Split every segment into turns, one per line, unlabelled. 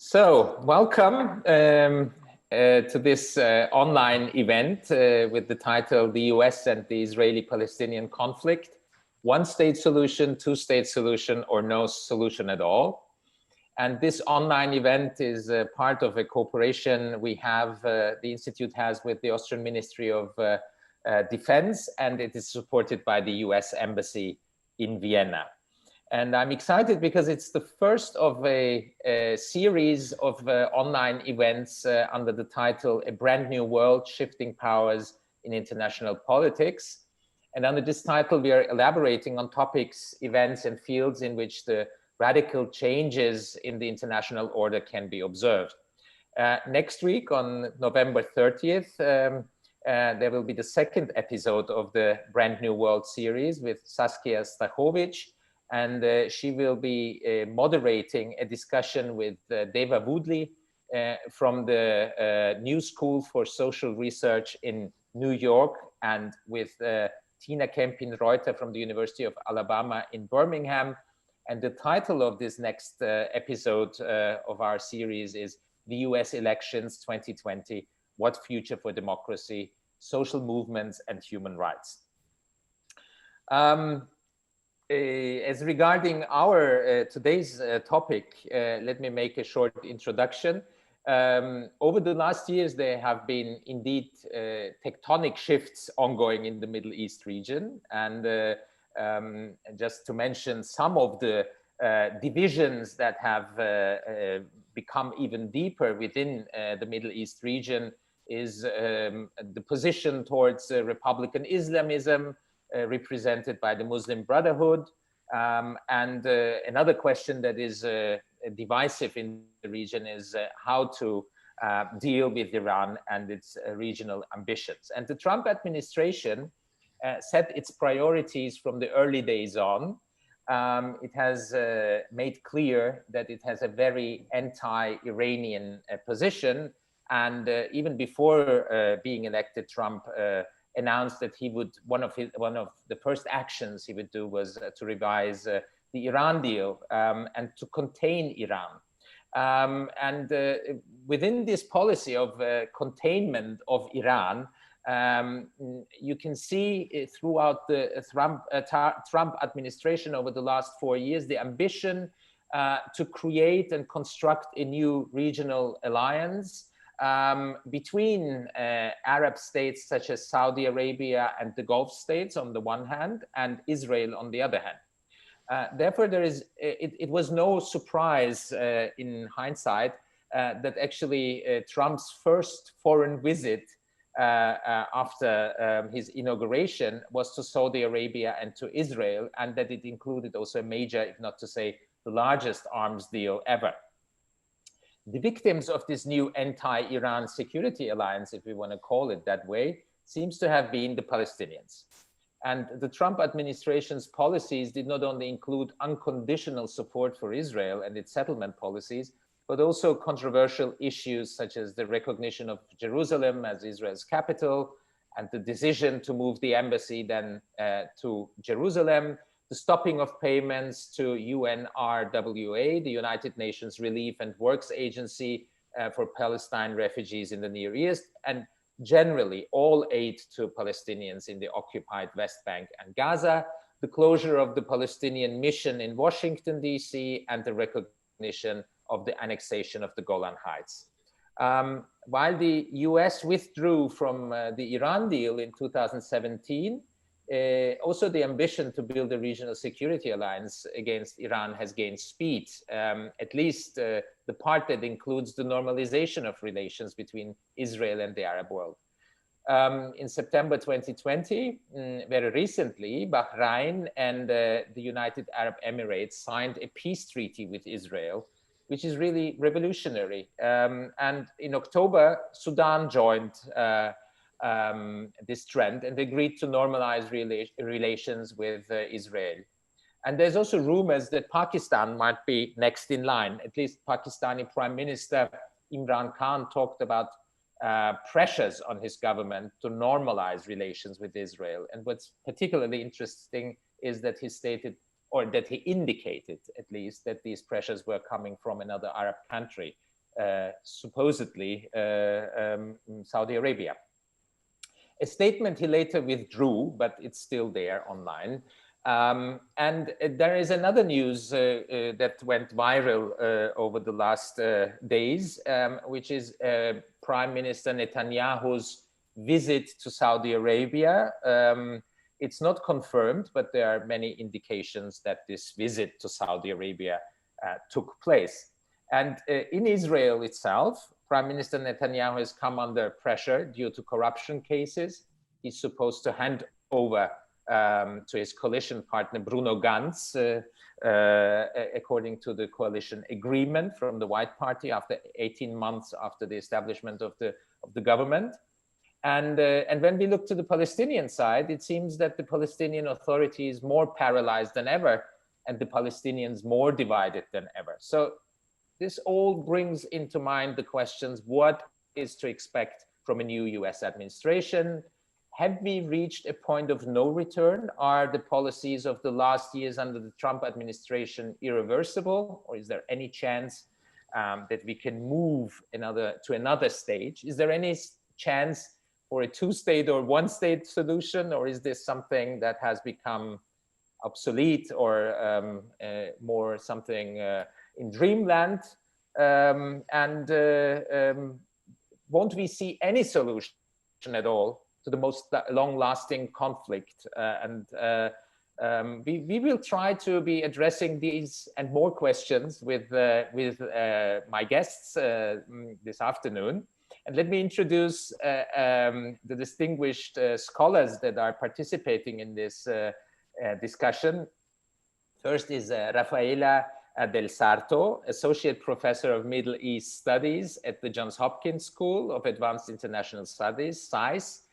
So, welcome to this online event with the title The US and the Israeli-Palestinian Conflict, One State Solution, Two State Solution, or No Solution at All. And this online event is part of a cooperation we have, the Institute has with the Austrian Ministry of Defense, and it is supported by the US Embassy in Vienna. And I'm excited because it's the first of a series of online events under the title A Brand New World, Shifting Powers in International Politics. And under this title, we are elaborating on topics, events, and fields in which the radical changes in the international order can be observed. Next week, on November 30th, there will be the second episode of the Brand New World series with Saskia Stachowicz. And she will be moderating a discussion with Deva Woodley from the New School for Social Research in New York, and with Tina Kempin-Reuter from the University of Alabama in Birmingham. And the title of this next episode of our series is The US Elections 2020, What Future for Democracy, Social Movements and Human Rights. As regarding our today's topic, let me make a short introduction. Over the last years, there have been indeed tectonic shifts ongoing in the Middle East region. And just to mention some of the divisions that have become even deeper within the Middle East region is the position towards Republican Islamism, represented by the Muslim Brotherhood. And another question that is divisive in the region is how to deal with Iran and its regional ambitions. And the Trump administration set its priorities from the early days on. It has made clear that it has a very anti-Iranian position. And even before being elected, Trump announced that he would, one of the first actions he would do was to revise the Iran deal and to contain Iran. And within this policy of containment of Iran, you can see throughout the Trump administration over the last 4 years, the ambition to create and construct a new regional alliance between Arab states such as Saudi Arabia and the Gulf states on the one hand, and Israel on the other hand. Therefore, it was no surprise in hindsight that actually Trump's first foreign visit after his inauguration was to Saudi Arabia and to Israel, and that it included also a major, if not to say the largest arms deal ever. The victims of this new anti-Iran security alliance, if we want to call it that way, seems to have been the Palestinians. And the Trump administration's policies did not only include unconditional support for Israel and its settlement policies, but also controversial issues such as the recognition of Jerusalem as Israel's capital, and the decision to move the embassy then to Jerusalem, the stopping of payments to UNRWA, the United Nations Relief and Works Agency for Palestine refugees in the Near East, and generally all aid to Palestinians in the occupied West Bank and Gaza, the closure of the Palestinian mission in Washington, D.C., and the recognition of the annexation of the Golan Heights. While the US withdrew from the Iran deal in 2017, also the ambition to build a regional security alliance against Iran has gained speed, at least the part that includes the normalization of relations between Israel and the Arab world. In September 2020, very recently, Bahrain and the United Arab Emirates signed a peace treaty with Israel, which is really revolutionary. And in October, Sudan joined this trend and agreed to normalize relations with Israel. And there's also rumors that Pakistan might be next in line. At least Pakistani Prime Minister Imran Khan talked about pressures on his government to normalize relations with Israel. And what's particularly interesting is that he stated, or that he indicated at least, that these pressures were coming from another Arab country, supposedly Saudi Arabia. A statement he later withdrew, but it's still there online. And there is another news that went viral over the last days, which is Prime Minister Netanyahu's visit to Saudi Arabia. It's not confirmed, but there are many indications that this visit to Saudi Arabia took place. And in Israel itself, Prime Minister Netanyahu has come under pressure due to corruption cases. He's supposed to hand over to his coalition partner, Bruno Gantz, according to the coalition agreement from the White Party after 18 months after the establishment of the government. And when we look to the Palestinian side, it seems that the Palestinian Authority is more paralyzed than ever, and the Palestinians more divided than ever. So this all brings into mind the questions: what is to expect from a new US administration? Have we reached a point of no return? Are the policies of the last years under the Trump administration irreversible? Or is there any chance that we can move to another stage? Is there any chance for a two-state or one-state solution? Or is this something that has become obsolete or more something in dreamland? Won't we see any solution at all to the most long-lasting conflict? We will try to be addressing these and more questions with my guests this afternoon. And let me introduce the distinguished scholars that are participating in this discussion. First is Rafaela Del Sarto, Associate Professor of Middle East Studies at the Johns Hopkins School of Advanced International Studies, SAIS,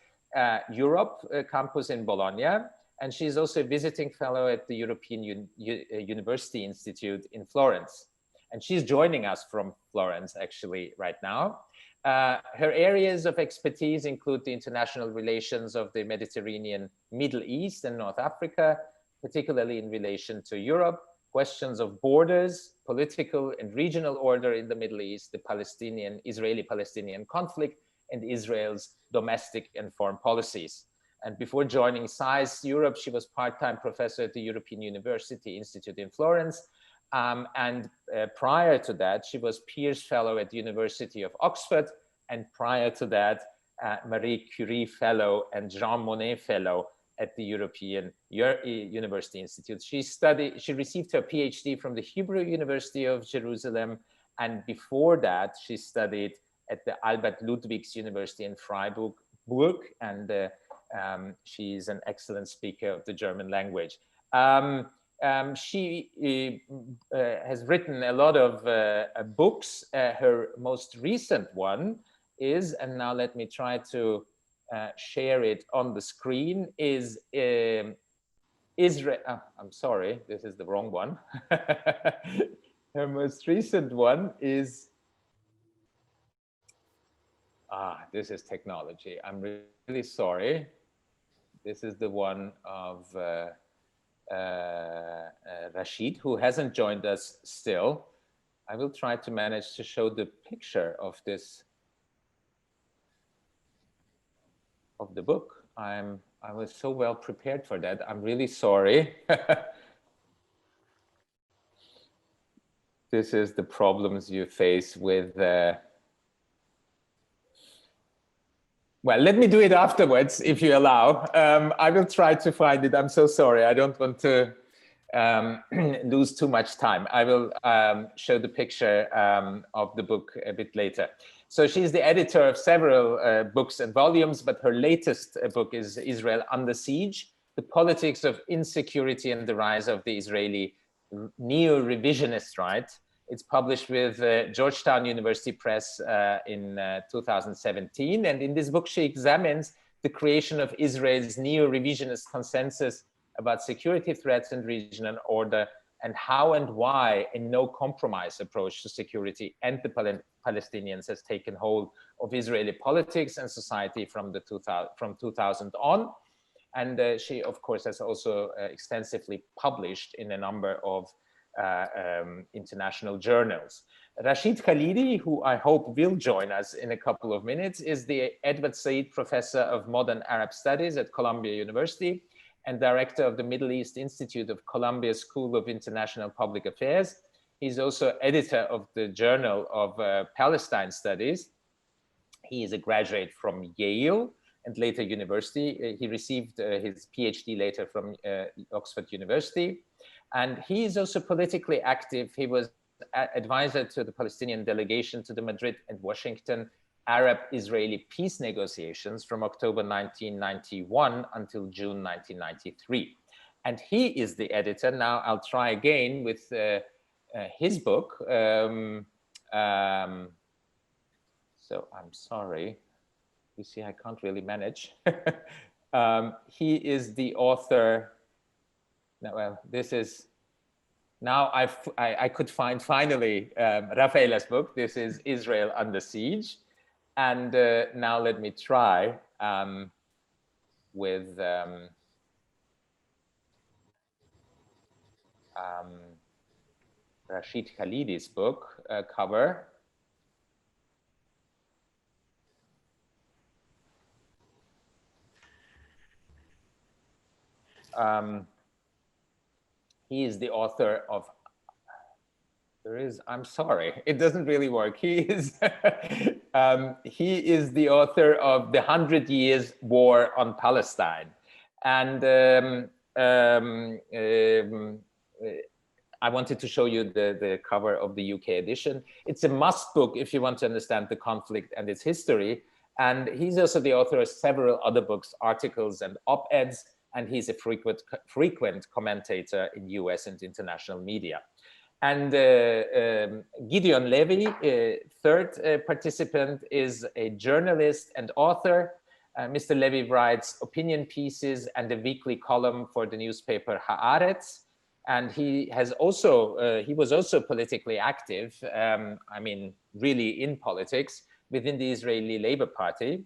Europe campus in Bologna. And she's also a visiting fellow at the European University Institute in Florence. And she's joining us from Florence, actually, right now. Her areas of expertise include the international relations of the Mediterranean, Middle East, and North Africa, particularly in relation to Europe, questions of borders, political and regional order in the Middle East, the Israeli-Palestinian conflict, and Israel's domestic and foreign policies. And before joining SAIS Europe, she was part-time professor at the European University Institute in Florence. Prior to that, she was Pearce Fellow at the University of Oxford. And prior to that, Marie Curie Fellow and Jean Monnet Fellow at the European University Institute. She received her PhD from the Hebrew University of Jerusalem. And before that, she studied at the Albert Ludwigs University in Freiburg, and she's an excellent speaker of the German language. She has written a lot of books. Her most recent one is, and now let me try to share it on the screen, is Israel. Oh, I'm sorry, this is the wrong one. Her most recent one is, this is technology. I'm really sorry. This is the one of Rashid, who hasn't joined us still. I will try to manage to show the picture of this, of the book. I was so well prepared for that. I'm really sorry. This is the problems you face with well, let me do it afterwards, if you allow. I will try to find it. I'm so sorry. I don't want to lose too much time. I will show the picture of the book a bit later. So she's the editor of several books and volumes, but her latest book is Israel Under Siege: The Politics of Insecurity and the Rise of the Israeli Neo-Revisionist Right. It's published with Georgetown University Press in 2017. And in this book, she examines the creation of Israel's neo-revisionist consensus about security threats and regional order, and how and why a no-compromise approach to security and the Palestinians has taken hold of Israeli politics and society from 2000 on. And she, of course, has also extensively published in a number of international journals. Rashid Khalidi, who I hope will join us in a couple of minutes, is the Edward Said Professor of Modern Arab Studies at Columbia University and director of the Middle East Institute of Columbia School of International Public Affairs. He's also editor of the Journal of Palestine Studies. He is a graduate from Yale and later university. He received his PhD later from Oxford University. And he is also politically active. He was advisor to the Palestinian delegation to the Madrid and Washington Arab-Israeli peace negotiations from October 1991 until June 1993. And he is the editor. Now I'll try again with his book. So I'm sorry. You see, I can't really manage. He is the author. Now, well, this is, now I could find finally Rafaela's book. This is Israel Under Siege. And now let me try with Rashid Khalidi's book cover. He is the author of, I'm sorry, it doesn't really work. He is, he is the author of The 100 Years War on Palestine. And I wanted to show you the cover of the UK edition. It's a must book if you want to understand the conflict and its history. And he's also the author of several other books, articles, and op-eds. And he's a frequent commentator in US and international media. And Gideon Levy, third participant, is a journalist and author. Mr. Levy writes opinion pieces and a weekly column for the newspaper Haaretz. And he has also, he was also politically active, I mean, really in politics within the Israeli Labor Party.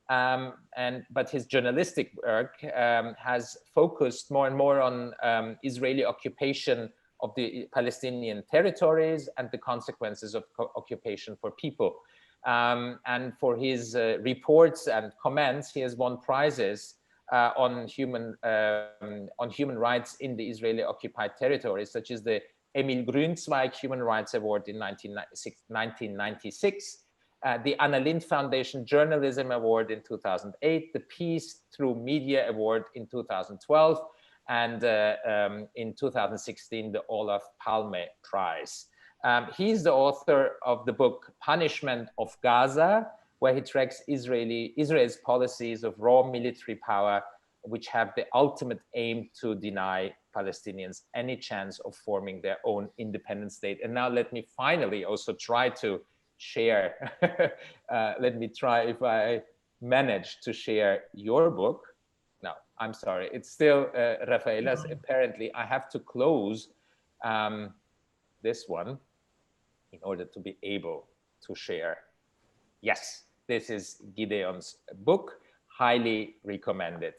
But his journalistic work has focused more and more on Israeli occupation of the Palestinian territories and the consequences of occupation for people. And for his reports and comments, he has won prizes on human rights in the Israeli occupied territories, such as the Emil Grünzweig Human Rights Award in 1996, the Anna Lindh Foundation Journalism Award in 2008, the Peace Through Media Award in 2012, and in 2016, the Olaf Palme Prize. He's the author of the book Punishment of Gaza, where he tracks Israel's policies of raw military power, which have the ultimate aim to deny Palestinians any chance of forming their own independent state. And now let me finally also try to share, let me try if I manage to share your book. No, I'm sorry, it's still Rafaela's. Apparently I have to close this one in order to be able to share. Yes, this is Gideon's book, highly recommended.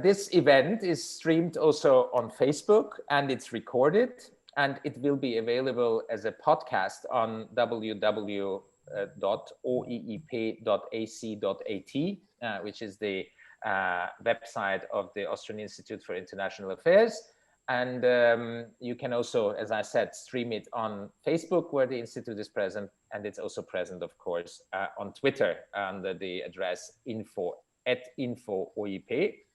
This event is streamed also on Facebook and it's recorded, and it will be available as a podcast on www.oeep.ac.at, which is the website of the Austrian Institute for International Affairs. And you can also, as I said, stream it on Facebook, where the Institute is present. And it's also present, of course, on Twitter under the address info@info-oep.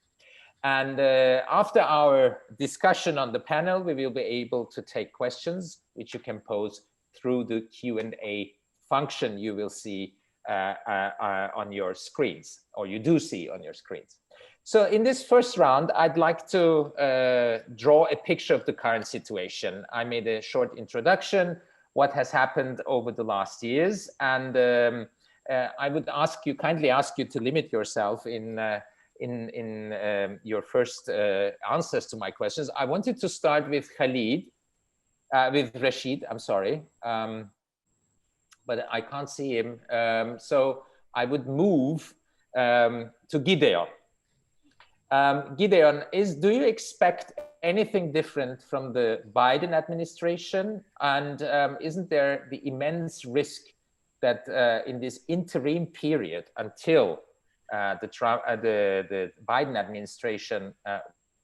And after our discussion on the panel, we will be able to take questions, which you can pose through the Q&A function you will see on your screens, or you do see on your screens. So in this first round, I'd like to draw a picture of the current situation. I made a short introduction, what has happened over the last years. And I would kindly ask you to limit yourself in your first answers to my questions. I wanted to start with Rashid, I'm sorry, but I can't see him. So I would move to Gideon. Gideon, do you expect anything different from the Biden administration? And isn't there the immense risk that in this interim period until the Biden administration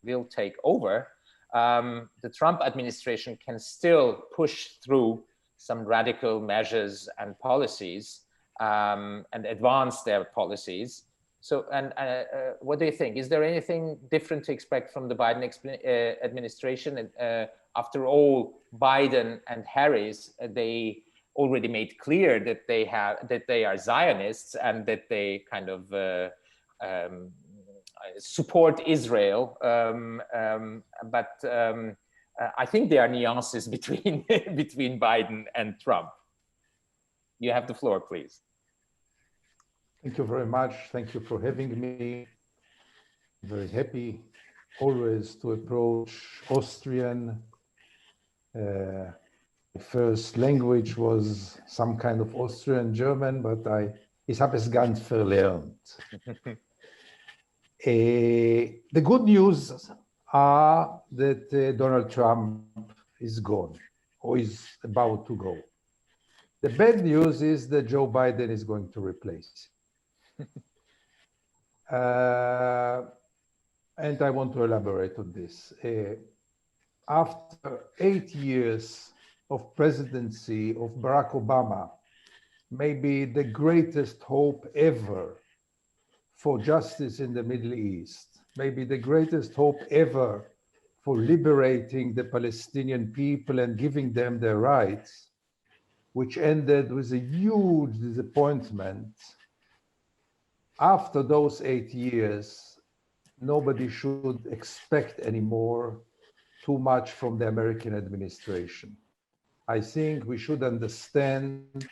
will take over, the Trump administration can still push through some radical measures and policies and advance their policies? So, and what do you think? Is there anything different to expect from the Biden administration? After all, Biden and Harris, they already made clear that they are Zionists and that they kind of support Israel. But I think there are nuances between between Biden and Trump. You have the floor, please.
Thank you very much. Thank you for having me. I'm very happy always to approach Austrian. My first language was some kind of Austrian German, but ich habe es ganz verlernt. The good news are that Donald Trump is gone or is about to go. The bad news is that Joe Biden is going to replace. And I want to elaborate on this. After 8 years of presidency of Barack Obama, maybe the greatest hope ever for justice in the Middle East, maybe the greatest hope ever for liberating the Palestinian people and giving them their rights, which ended with a huge disappointment. After those 8 years, nobody should expect anymore too much from the American administration. I think we should understand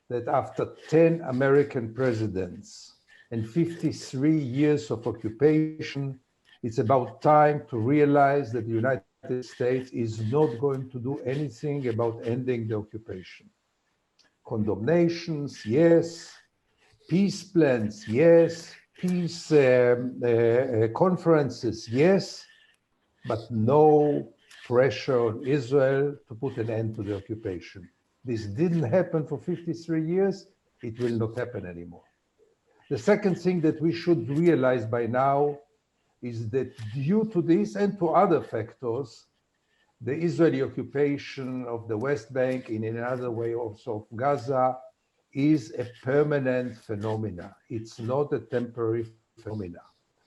that after 10 American presidents and 53 years of occupation, it's about time to realize that the United States is not going to do anything about ending the occupation. Condemnations, yes. Peace plans, yes. Peace conferences, yes. But no pressure on Israel to put an end to the occupation. This didn't happen for 53 years. It will not happen anymore. The second thing that we should realize by now is that due to this and to other factors, the Israeli occupation of the West Bank, in another way also of Gaza, is a permanent phenomena. It's not a temporary phenomena.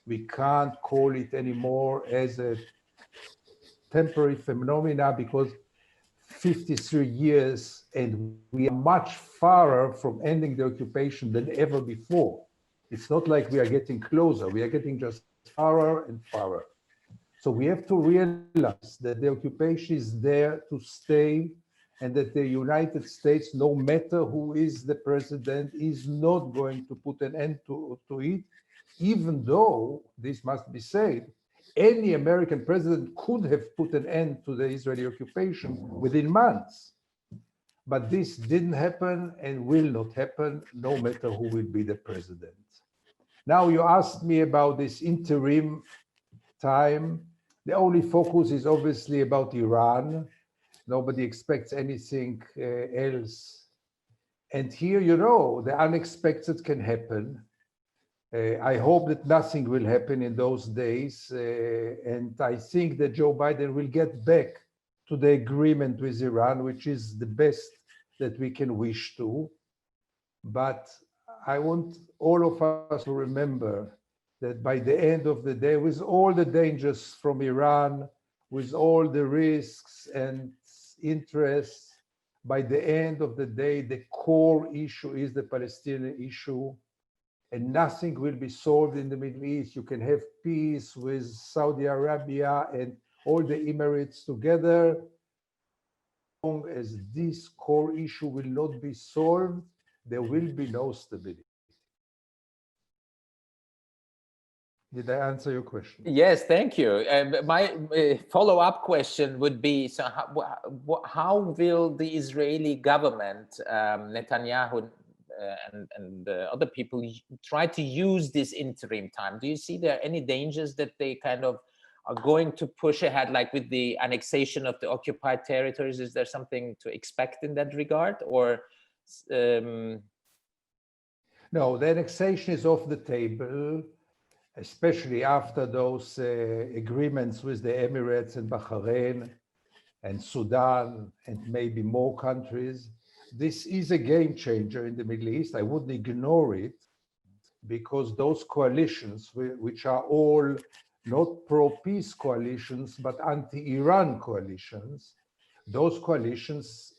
We can't call it anymore as a temporary phenomena because 53 years and we are much farther from ending the occupation than ever before. It's not like we are getting closer, we are getting just farther and farther. So we have to realize that the occupation is there to stay and that the United States, no matter who is the president, is not going to put an end to it, even though, this must be said, any American president could have put an end to the Israeli occupation within months. But this didn't happen and will not happen, no matter who will be the president. Now you asked me about this interim time. The only focus is obviously about Iran. Nobody expects anything else. And here, you know, the unexpected can happen. I hope that nothing will happen in those days. And I think that Joe Biden will get back to the agreement with Iran, which is the best that we can wish to. But I want all of us to remember that by the end of the day, with all the dangers from Iran, with all the risks and interests, by the end of the day, the core issue is the Palestinian issue, and nothing will be solved in the Middle East. You can have peace with Saudi Arabia and all the Emirates together. As long as this core issue will not be solved, there will be no stability. Did I answer your question?
Yes, thank you. My follow-up question would be, so how will the Israeli government, Netanyahu and other people try to use this interim time. Do you see there are any dangers that they kind of are going to push ahead, like with the annexation of the occupied territories? Is there something to expect in that regard, or?
No, the annexation is off the table, especially after those agreements with the Emirates and Bahrain and Sudan and maybe more countries. This is a game changer in the Middle East. I wouldn't ignore it, because those coalitions, which are all not pro-peace coalitions, but anti-Iran coalitions, those coalitions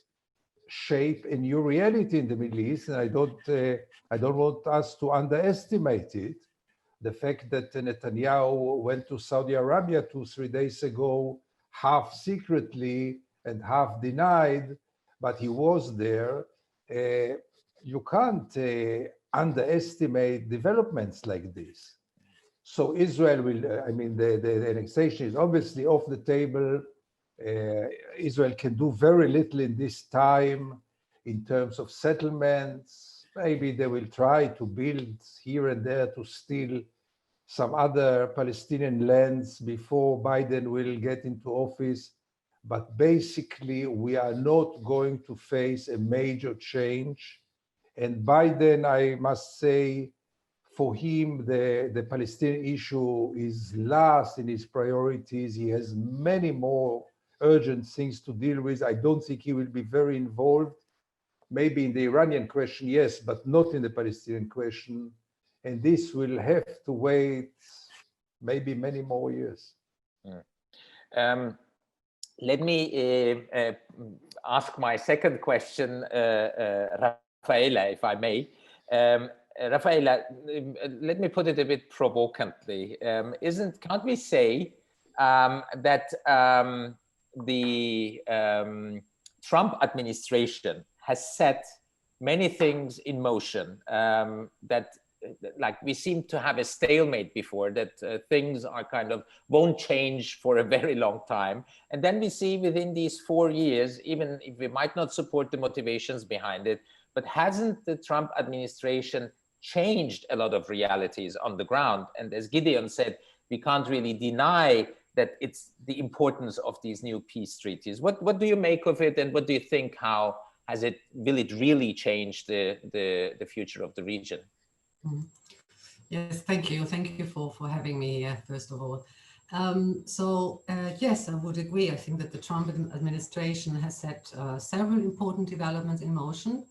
shape a new reality in the Middle East, and I don't want us to underestimate it. The fact that Netanyahu went to Saudi Arabia 2-3 days ago, half secretly and half denied, but he was there. You can't underestimate developments like this. So Israel will, the annexation is obviously off the table. Israel can do very little in this time in terms of settlements. Maybe they will try to build here and there to steal some other Palestinian lands before Biden will get into office. But basically, we are not going to face a major change. And Biden, I must say, for him, the Palestinian issue is last in his priorities. He has many more urgent things to deal with. I don't think he will be very involved. Maybe in the Iranian question, yes, but not in the Palestinian question. And this will have to wait maybe many more years.
Let me ask my second question, Rafaela, if I may. Rafaela, let me put it a bit provocantly. Can't we say that the Trump administration has set many things in motion that, like, we seem to have a stalemate before, that things are kind of won't change for a very long time. And then we see within these 4 years, even if we might not support the motivations behind it, but hasn't the Trump administration changed a lot of realities on the ground? And as Gideon said, we can't really deny that it's the importance of these new peace treaties. What do you make of it, and what do you think, how will it really change the future of the region?
Yes, thank you. Thank you for having me here, first of all. Yes, I would agree. I think that the Trump administration has set several important developments in motion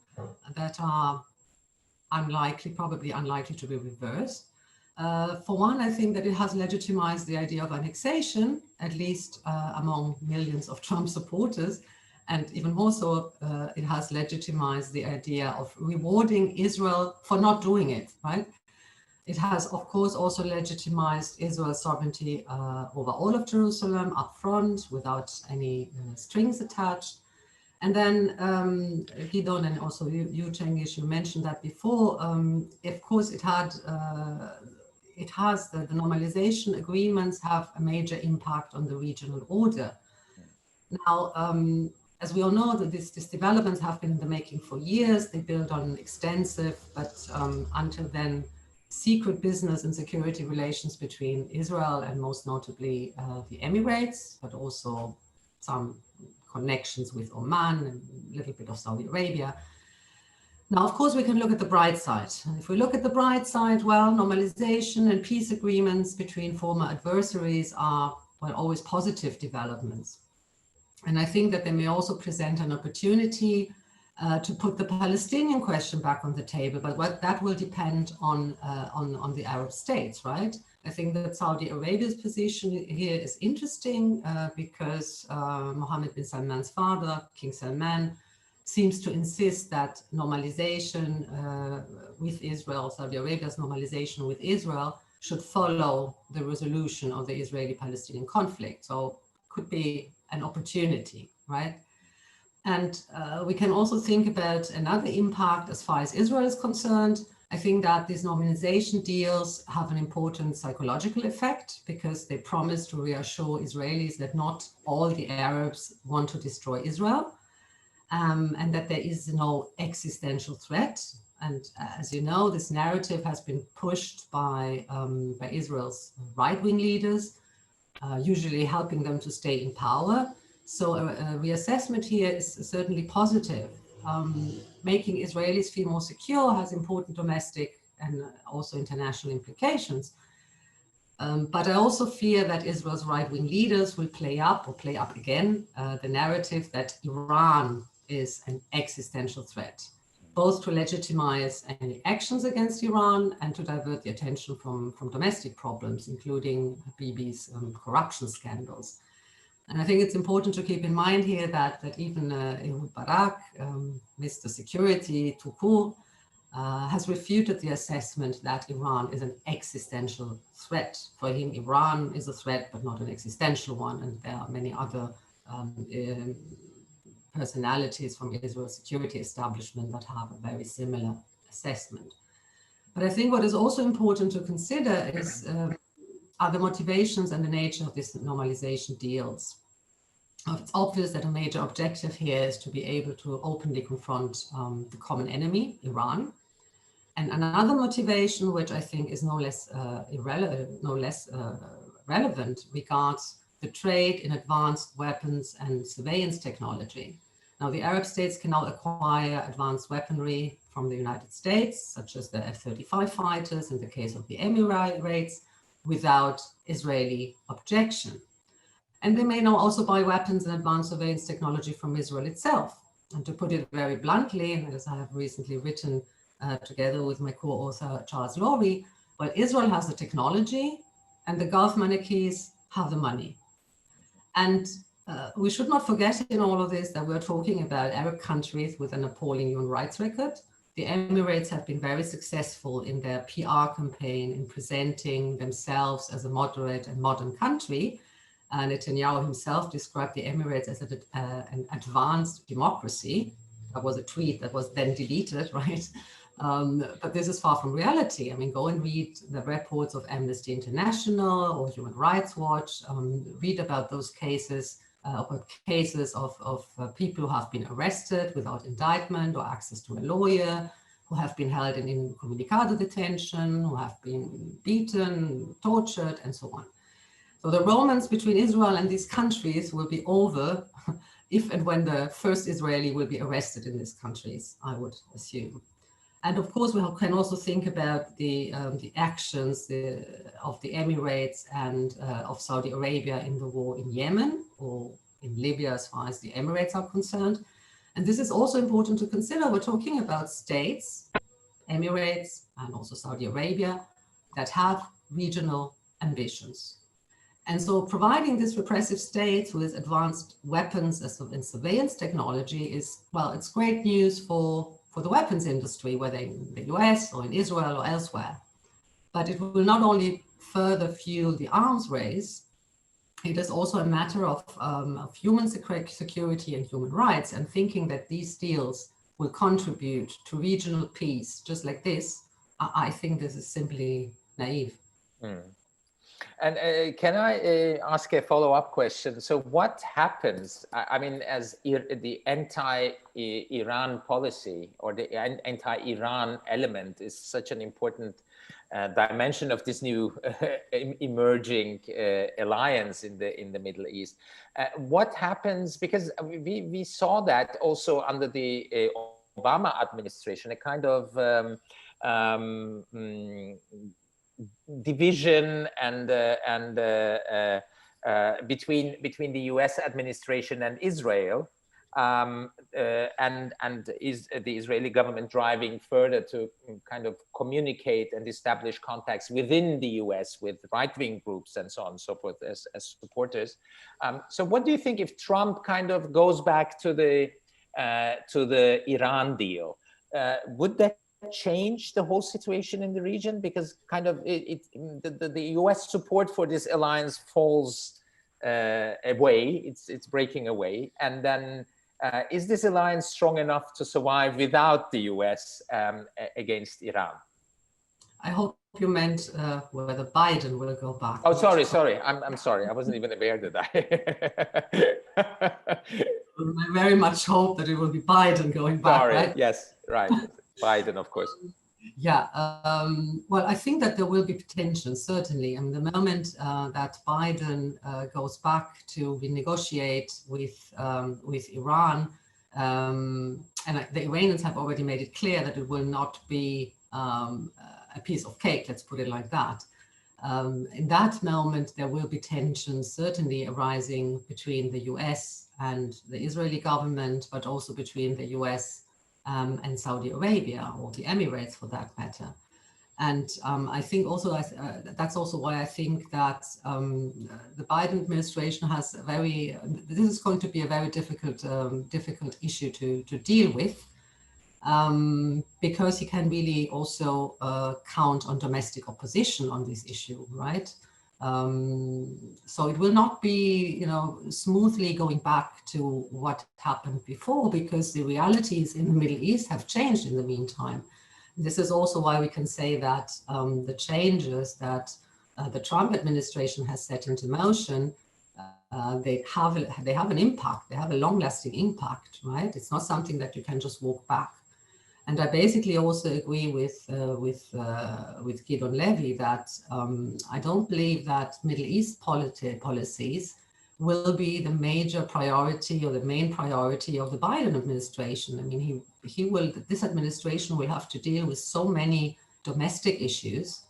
that are probably unlikely to be reversed. For one, I think that it has legitimized the idea of annexation, at least among millions of Trump supporters. And even more so, it has legitimized the idea of rewarding Israel for not doing it, right? It has, of course, also legitimized Israel's sovereignty over all of Jerusalem up front without any strings attached. And then Gideon, and also you, Cengiz, you mentioned that before. Of course, it has the normalization agreements have a major impact on the regional order. Now, as we all know, that these developments have been in the making for years. They build on extensive, but until then, secret business and security relations between Israel and most notably the Emirates, but also some connections with Oman and a little bit of Saudi Arabia. Now, of course, we can look at the bright side. And if we look at the bright side, well, normalization and peace agreements between former adversaries are, well, always positive developments. And I think that they may also present an opportunity to put the Palestinian question back on the table, but that will depend on the Arab states, right? I think that Saudi Arabia's position here is interesting because Mohammed bin Salman's father, King Salman, seems to insist that normalization with Israel, Saudi Arabia's normalization with Israel, should follow the resolution of the Israeli-Palestinian conflict. So could be an opportunity, right? And we can also think about another impact as far as Israel is concerned. I think that these normalization deals have an important psychological effect because they promise to reassure Israelis that not all the Arabs want to destroy Israel and that there is no existential threat. And as you know, this narrative has been pushed by Israel's right-wing leaders, usually helping them to stay in power. So a reassessment here is certainly positive. Making Israelis feel more secure has important domestic and also international implications. But I also fear that Israel's right-wing leaders will play up again the narrative that Iran is an existential threat, both to legitimize any actions against Iran and to divert the attention from domestic problems, including Bibi's corruption scandals. And I think it's important to keep in mind here that even Ehud Barak, Mr. Security, Tukur, has refuted the assessment that Iran is an existential threat. For him, Iran is a threat, but not an existential one. And there are many other personalities from Israel's security establishment that have a very similar assessment. But I think what is also important to consider is are the motivations and the nature of these normalization deals. It's obvious that a major objective here is to be able to openly confront the common enemy, Iran. And another motivation, which I think is no less relevant, regards the trade in advanced weapons and surveillance technology. Now, the Arab states can now acquire advanced weaponry from the United States, such as the F-35 fighters in the case of the Emirates, without Israeli objection. And they may now also buy weapons and advanced surveillance technology from Israel itself. And to put it very bluntly, as I have recently written together with my co-author Charles Lowry, well, Israel has the technology and the Gulf monarchies have the money. And we should not forget in all of this that we're talking about Arab countries with an appalling human rights record. The Emirates have been very successful in their PR campaign in presenting themselves as a moderate and modern country. Netanyahu himself described the Emirates as an advanced democracy. That was a tweet that was then deleted, right? But this is far from reality. I mean, go and read the reports of Amnesty International or Human Rights Watch, read about those cases, of people who have been arrested without indictment or access to a lawyer, who have been held in incommunicado detention, who have been beaten, tortured, and so on. So the romance between Israel and these countries will be over if and when the first Israeli will be arrested in these countries, I would assume. And of course, we can also think about the actions of the Emirates and of Saudi Arabia in the war in Yemen or in Libya as far as the Emirates are concerned. And this is also important to consider. We're talking about states, Emirates, and also Saudi Arabia, that have regional ambitions. And so providing these repressive states with advanced weapons and surveillance technology is, well, it's great news for the weapons industry, whether in the US or in Israel or elsewhere. But it will not only further fuel the arms race, it is also a matter of human security and human rights, and thinking that these deals will contribute to regional peace just like this, I think this is simply naive.
Mm. And can I ask a follow-up question? So what happens, I mean, as the anti-Iran policy or the anti-Iran element is such an important dimension of this new emerging alliance in the Middle East. What happens, because we saw that also under the Obama administration, a kind of division and between the U.S. administration and Israel, and is the Israeli government driving further to kind of communicate and establish contacts within the U.S. with right-wing groups and so on and so forth as supporters. So what do you think if Trump kind of goes back to the Iran deal? Would that change the whole situation in the region? Because kind of the US support for this alliance falls away, it's breaking away, and then is this alliance strong enough to survive without the US against Iran?
I hope you meant whether Biden will go back.
Oh, sorry, I'm sorry, I wasn't even aware of that.
I very much hope that it will be Biden going back,
sorry,
right?
yes, right. Biden, of course.
Yeah, well, I think that there will be tension, certainly. I mean, the moment that Biden goes back to renegotiate with Iran, and the Iranians have already made it clear that it will not be a piece of cake, let's put it like that. In that moment, there will be tensions certainly arising between the US and the Israeli government, but also between the US and Saudi Arabia, or the Emirates for that matter. And I think also that's also why I think that the Biden administration has this is going to be a very difficult issue to deal with, because he can really also count on domestic opposition on this issue, right? So it will not be, smoothly going back to what happened before, because the realities in the Middle East have changed in the meantime. This is also why we can say that the changes that the Trump administration has set into motion, they have an impact. They have a long-lasting impact, right? It's not something that you can just walk back. And I basically also agree with Gidon Levy that I don't believe that Middle East policies will be the major priority or the main priority of the Biden administration. I mean, this administration will have to deal with so many domestic issues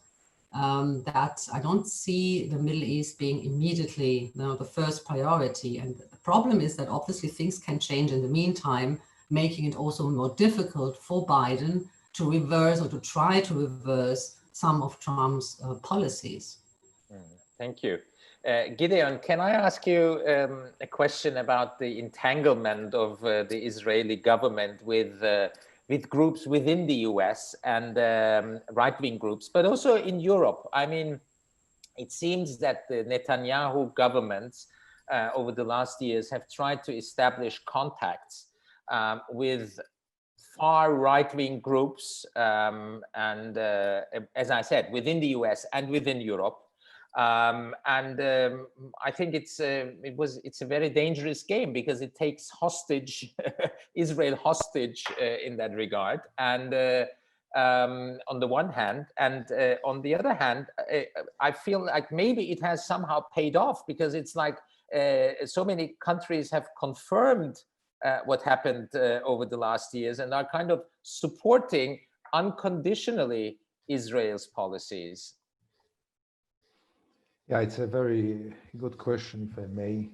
that I don't see the Middle East being immediately the first priority. And the problem is that obviously things can change in the meantime, making it also more difficult for Biden to reverse or to try to reverse some of Trump's policies.
Thank you. Gideon, can I ask you a question about the entanglement of the Israeli government with groups within the US and right-wing groups, but also in Europe? I mean, it seems that the Netanyahu governments over the last years have tried to establish contacts with far right-wing groups, and as I said, within the US and within Europe. I think it's a very dangerous game, because it takes hostage Israel hostage in that regard, and on the one hand, and on the other hand, I feel like maybe it has somehow paid off, because it's like so many countries have confirmed what happened over the last years and are kind of supporting unconditionally Israel's policies.
Yeah, it's a very good question, if I may.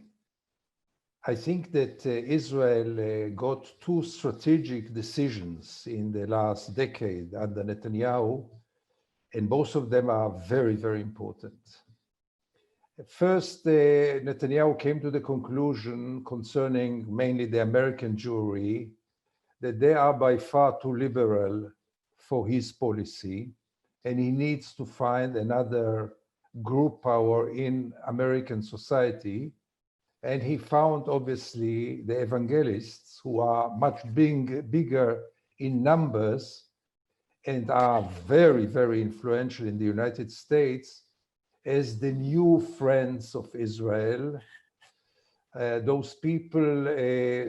I think that Israel got two strategic decisions in the last decade under Netanyahu, and both of them are very, very important. First, Netanyahu came to the conclusion concerning mainly the American Jewry that they are by far too liberal for his policy, and he needs to find another group power in American society. And he found, obviously, the evangelists, who are much bigger in numbers and are very, very influential in the United States, as the new friends of Israel. Those people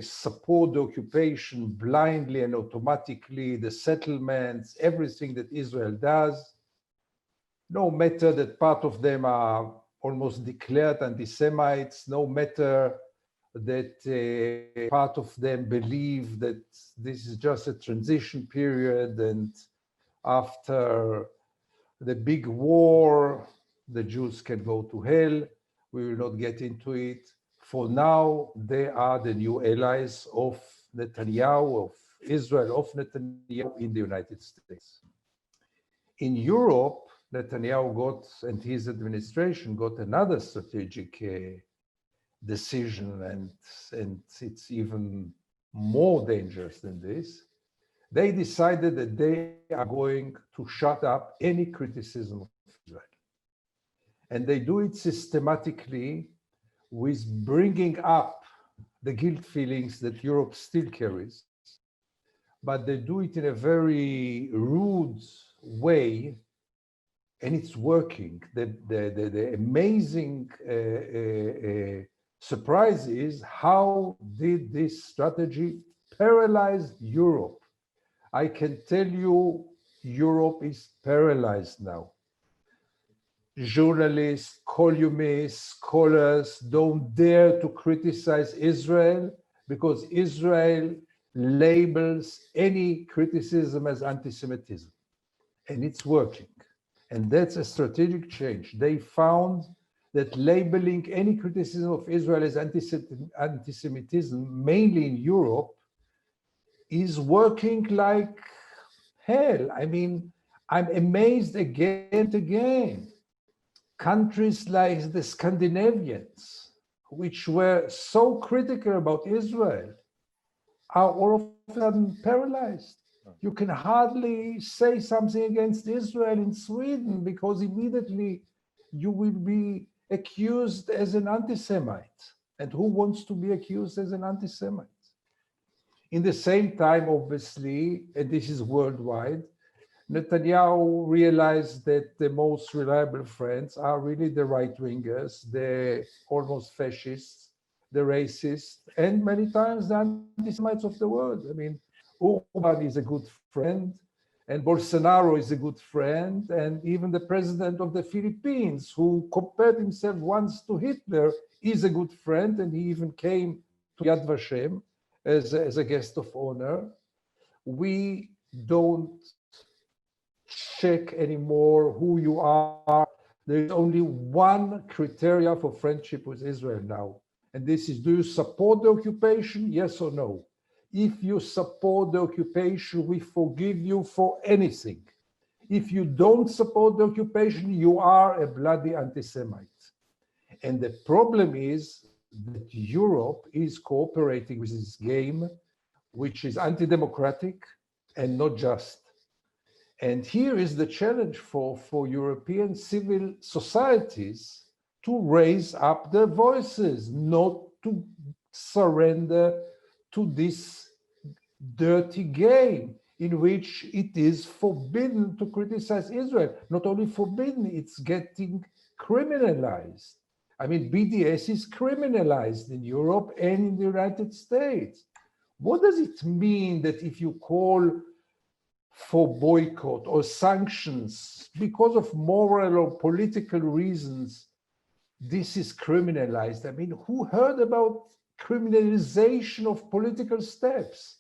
support the occupation blindly and automatically, the settlements, everything that Israel does, no matter that part of them are almost declared anti-Semites, no matter that part of them believe that this is just a transition period, and after the big war, the Jews can go to hell. We will not get into it. For now, they are the new allies of Netanyahu, of Israel, of Netanyahu in the United States. In Europe, Netanyahu got, and his administration got, another strategic decision, and it's even more dangerous than this. They decided that they are going to shut up any criticism of Israel. And they do it systematically with bringing up the guilt feelings that Europe still carries, but they do it in a very rude way, and it's working. The amazing surprise is, how did this strategy paralyze Europe? I can tell you Europe is paralyzed now. Journalists, columnists, scholars don't dare to criticize Israel because Israel labels any criticism as anti-Semitism. And it's working. And that's a strategic change. They found that labeling any criticism of Israel as anti-Semitism, mainly in Europe, is working like hell. I mean, I'm amazed again and again. Countries like the Scandinavians, which were so critical about Israel, are all of a sudden paralyzed. You can hardly say something against Israel in Sweden because immediately you will be accused as an anti-Semite. And who wants to be accused as an anti-Semite? In the same time, obviously, and this is worldwide, Netanyahu realized that the most reliable friends are really the right-wingers, the almost fascists, the racists, and many times the anti-Semites of the world. I mean, Orban is a good friend, and Bolsonaro is a good friend, and even the president of the Philippines, who compared himself once to Hitler, is a good friend, and he even came to Yad Vashem as a guest of honor. We don't check anymore who you are. There's only one criteria for friendship with Israel now, and this is: do you support the occupation, yes or no? If you support the occupation, we forgive you for anything. If you don't support the occupation, you are a bloody anti-Semite. And the problem is that Europe is cooperating with this game, which is anti-democratic and not just. And here is the challenge for European civil societies to raise up their voices, not to surrender to this dirty game in which it is forbidden to criticize Israel. Not only forbidden, it's getting criminalized. I mean, BDS is criminalized in Europe and in the United States. What does it mean that if you call for boycott or sanctions because of moral or political reasons, this is criminalized? I mean, who heard about criminalization of political steps?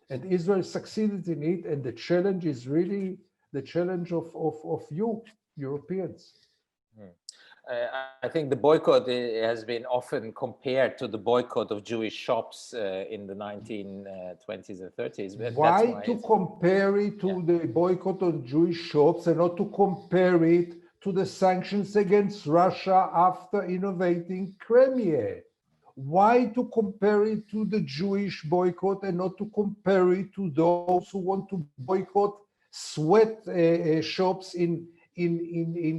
And Israel succeeded in it, and the challenge is really the challenge of you, Europeans.
I think the boycott has been often compared to the boycott of Jewish shops in the 1920s and 30s.
Why to compare it to the boycott of Jewish shops and not to compare it to the sanctions against Russia after invading Crimea? Why to compare it to the Jewish boycott and not to compare it to those who want to boycott sweat shops in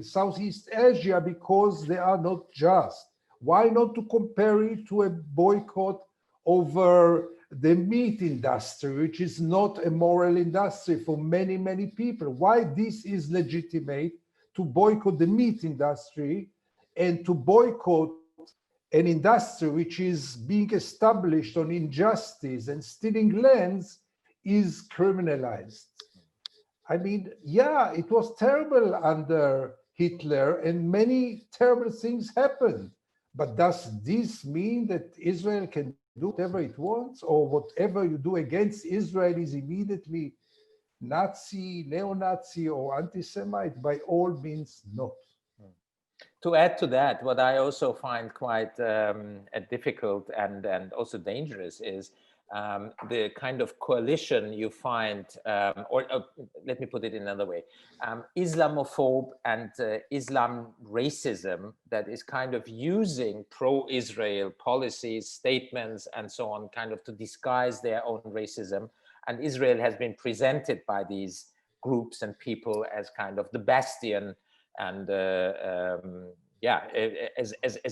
Southeast Asia because they are not just? Why not to compare it to a boycott over the meat industry, which is not a moral industry for many, many people? Why this is legitimate to boycott the meat industry and to boycott an industry which is being established on injustice and stealing lands is criminalized? I mean, yeah, it was terrible under Hitler and many terrible things happened. But does this mean that Israel can do whatever it wants, or whatever you do against Israel is immediately Nazi, neo-Nazi, or anti-Semite? By all means, not.
To add to that, what I also find quite difficult and also dangerous is the kind of coalition you find, or let me put it in another way, Islamophobe and Islam racism that is kind of using pro-Israel policies, statements, and so on, kind of to disguise their own racism. And Israel has been presented by these groups and people as kind of the bastion and as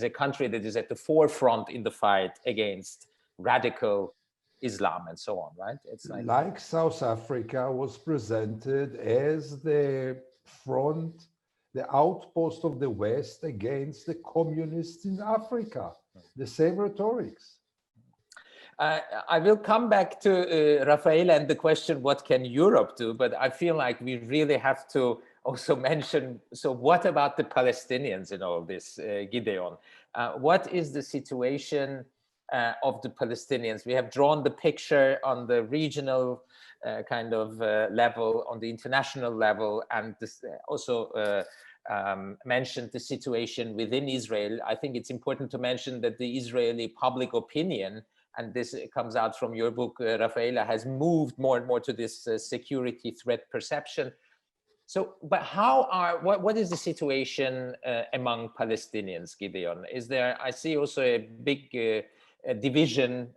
a country that is at the forefront in the fight against radical Islam and so on, right? It's
like South Africa was presented as the front, the outpost of the West against the communists in Africa. The same rhetorics.
I will come back to Rafaela and the question, what can Europe do? But I feel like we really have to also mention, so what about the Palestinians in all this, Gideon? What is the situation of the Palestinians? We have drawn the picture on the regional kind of level, on the international level, and this also mentioned the situation within Israel. I think it's important to mention that the Israeli public opinion, and this comes out from your book, Rafaela, has moved more and more to this security threat perception. So, but what is the situation among Palestinians, Gideon? Is there, I see also a big division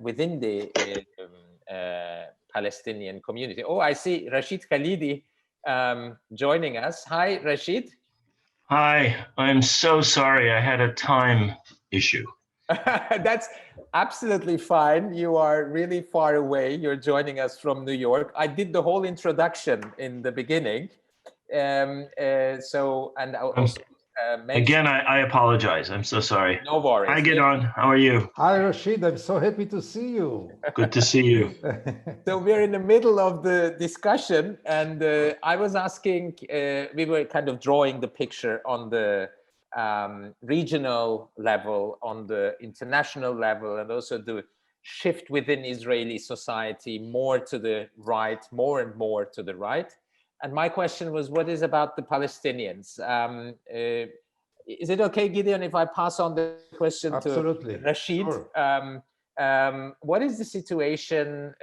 within the Palestinian community. Oh, I see Rashid Khalidi joining us. Hi, Rashid.
Hi, I'm so sorry. I had a time issue.
That's absolutely fine. You are really far away. You're joining us from New York. I did the whole introduction in the beginning.
Again, I apologize. I'm so sorry.
No worries.
Hi, Gideon. How are you?
Hi, Rashid. I'm so happy to see you.
Good to see you.
So we're in the middle of the discussion, and I was asking, we were kind of drawing the picture on the regional level, on the international level, and also the shift within Israeli society more to the right, more and more to the right. And my question was, what is about the Palestinians? Is it okay, Gideon, if I pass on the question
Absolutely.
to Rashid? Sure. What is the situation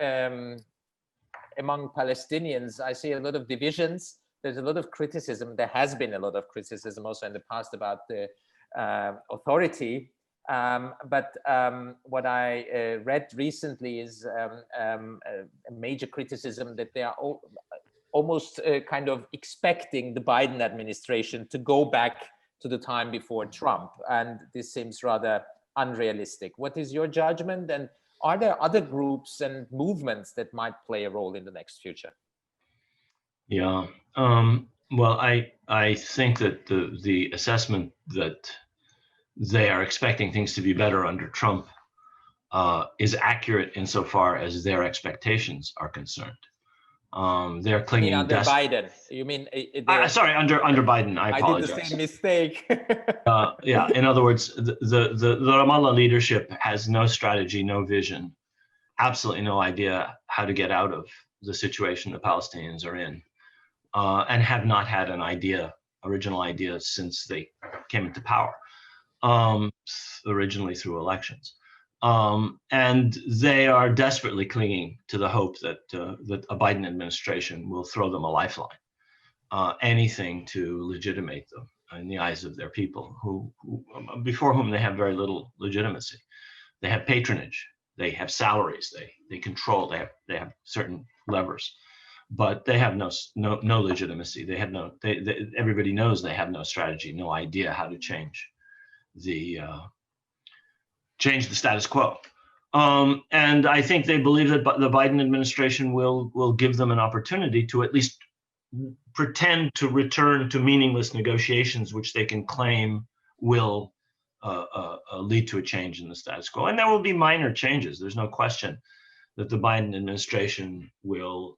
among Palestinians? I see a lot of divisions. There's a lot of criticism. There has been a lot of criticism also in the past about the authority. But what I read recently is a major criticism that they are almost kind of expecting the Biden administration to go back to the time before Trump. And this seems rather unrealistic. What is your judgment? And are there other groups and movements that might play a role in the next future?
Yeah. Well, I think that the assessment that they are expecting things to be better under Trump is accurate insofar as their expectations are concerned. They're clinging.
Under Biden? You mean?
Sorry, under Biden. I apologize.
I did the same mistake.
Yeah. In other words, the Ramallah leadership has no strategy, no vision, absolutely no idea how to get out of the situation the Palestinians are in, and have not had an original idea since they came into power, originally through elections. And they are desperately clinging to the hope that a Biden administration will throw them a lifeline, anything to legitimate them in the eyes of their people, who before whom they have very little legitimacy. They have patronage, they have salaries, they control, they have certain levers, but they have no legitimacy. They have everybody knows they have no strategy, no idea how to change the status quo. And I think they believe that the Biden administration will give them an opportunity to at least pretend to return to meaningless negotiations, which they can claim will lead to a change in the status quo. And there will be minor changes. There's no question that the Biden administration will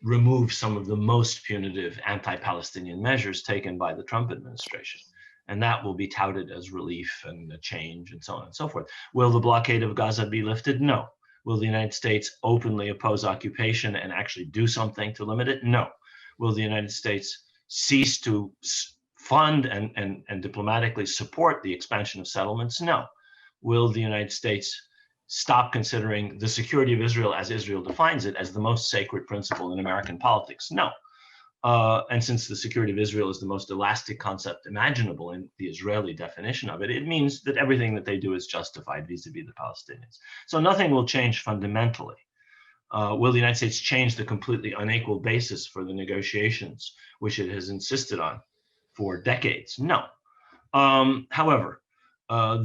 remove some of the most punitive anti-Palestinian measures taken by the Trump administration. And that will be touted as relief and a change and so on and so forth. Will the blockade of Gaza be lifted? No. Will the United States openly oppose occupation and actually do something to limit it? No. Will the United States cease to fund and diplomatically support the expansion of settlements? No. Will the United States stop considering the security of Israel as Israel defines it as the most sacred principle in American politics? No. And since the security of Israel is the most elastic concept imaginable in the Israeli definition of it, it means that everything that they do is justified vis-a-vis the Palestinians. So nothing will change fundamentally. Will the United States change the completely unequal basis for the negotiations, which it has insisted on for decades? No. However,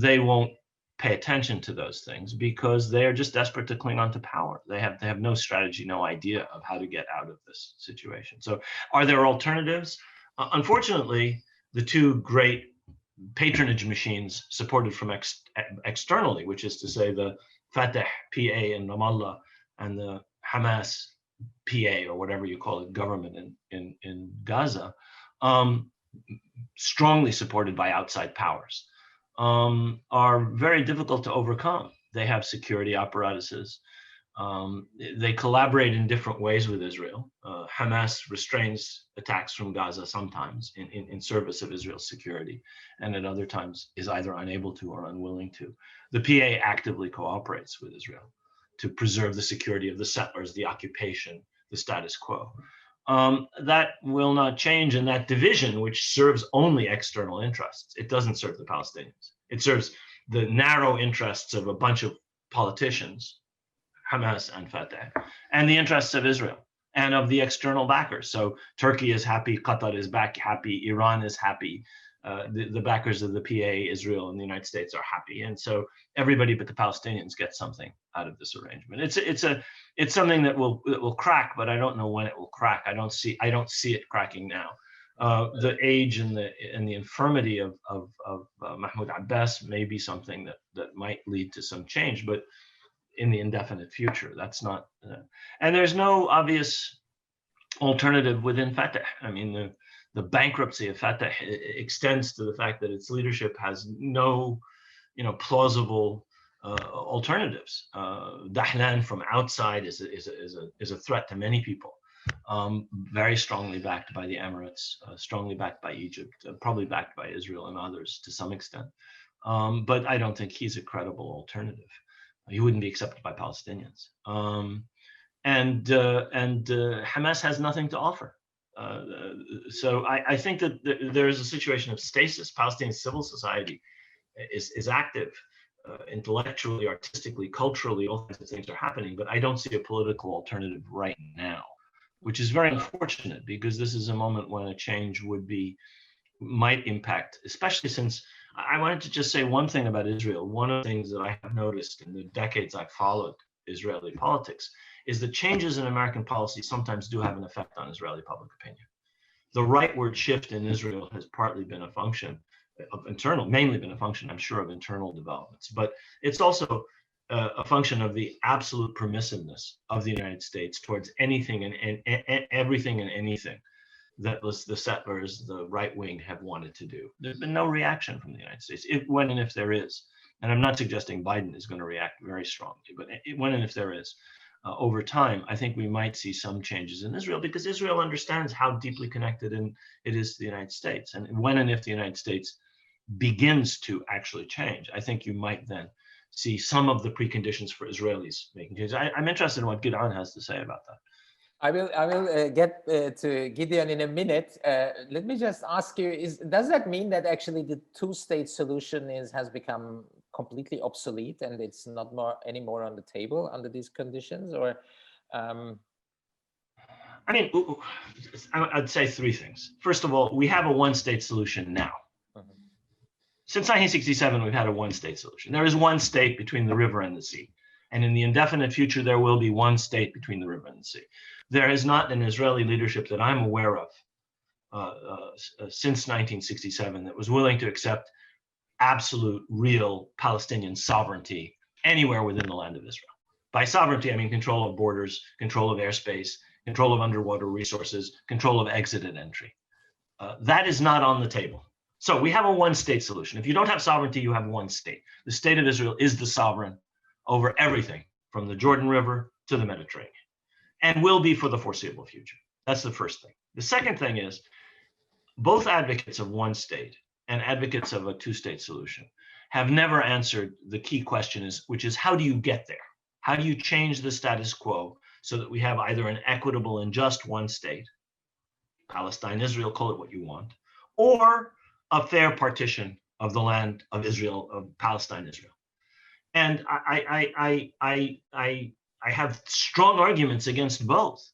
they won't pay attention to those things because they are just desperate to cling on to power. They have no strategy, no idea of how to get out of this situation. So are there alternatives? Unfortunately, the two great patronage machines supported from externally, which is to say the Fatah PA in Ramallah and the Hamas PA, or whatever you call it, government in Gaza, strongly supported by outside powers, are very difficult to overcome. They have security apparatuses. They collaborate in different ways with Israel. Hamas restrains attacks from Gaza sometimes in service of Israel's security, and at other times is either unable to or unwilling to. The PA actively cooperates with Israel to preserve the security of the settlers, the occupation, the status quo. That will not change, and that division, which serves only external interests, it doesn't serve the Palestinians. It serves the narrow interests of a bunch of politicians, Hamas and Fatah, and the interests of Israel and of the external backers. So Turkey is happy, Qatar is back happy, Iran is happy, the backers of the PA, Israel and the United States are happy, and so everybody but the Palestinians get something out of this arrangement. It's something that will crack, but I don't know when it will crack. I don't see it cracking now. The age and the infirmity of Mahmoud Abbas may be something that might lead to some change, but in the indefinite future, that's not. And there's no obvious alternative within Fatah. I mean, the bankruptcy of Fatah extends to the fact that its leadership has no, plausible alternatives. Dahlan from outside is a threat to many people. Very strongly backed by the Emirates, strongly backed by Egypt, probably backed by Israel and others to some extent. But I don't think he's a credible alternative. He wouldn't be accepted by Palestinians. And Hamas has nothing to offer. So I think that there is a situation of stasis. Palestinian civil society is active intellectually, artistically, culturally, all kinds of things are happening, but I don't see a political alternative right now, which is very unfortunate because this is a moment when a change might impact, especially since I wanted to just say one thing about Israel. One of the things that I have noticed in the decades I've followed Israeli politics is that changes in American policy sometimes do have an effect on Israeli public opinion. The rightward shift in Israel has partly been a function of mainly been a function, I'm sure, of internal developments, but it's also a function of the absolute permissiveness of the United States towards anything and everything and anything that was the settlers, the right wing, have wanted to do. There's been no reaction from the United States, when and if there is. And I'm not suggesting Biden is going to react very strongly, but when and if there is, over time, I think we might see some changes in Israel because Israel understands how deeply connected it is to the United States. And when and if the United States begins to actually change, I think you might then see some of the preconditions for Israelis making changes. I'm interested in what Gideon has to say about that.
I will get to Gideon in a minute. Let me just ask you: does that mean that actually the two-state solution has become completely obsolete and it's not anymore on the table under these conditions, or?
I mean, I'd say three things. First of all, we have a one-state solution now. Mm-hmm. Since 1967, we've had a one-state solution. There is one state between the river and the sea. And in the indefinite future, there will be one state between the river and the sea. There has not an Israeli leadership that I'm aware of since 1967 that was willing to accept absolute, real Palestinian sovereignty anywhere within the land of Israel. By sovereignty, I mean control of borders, control of airspace, control of underwater resources, control of exit and entry. That is not on the table. So we have a one-state solution. If you don't have sovereignty, you have one state. The state of Israel is the sovereign over everything from the Jordan River to the Mediterranean, and will be for the foreseeable future. That's the first thing. The second thing is both advocates of one state and advocates of a two-state solution have never answered the key question, which is how do you get there? How do you change the status quo so that we have either an equitable and just one state, Palestine, Israel, call it what you want, or a fair partition of the land of Israel, of Palestine, Israel. And I have strong arguments against both.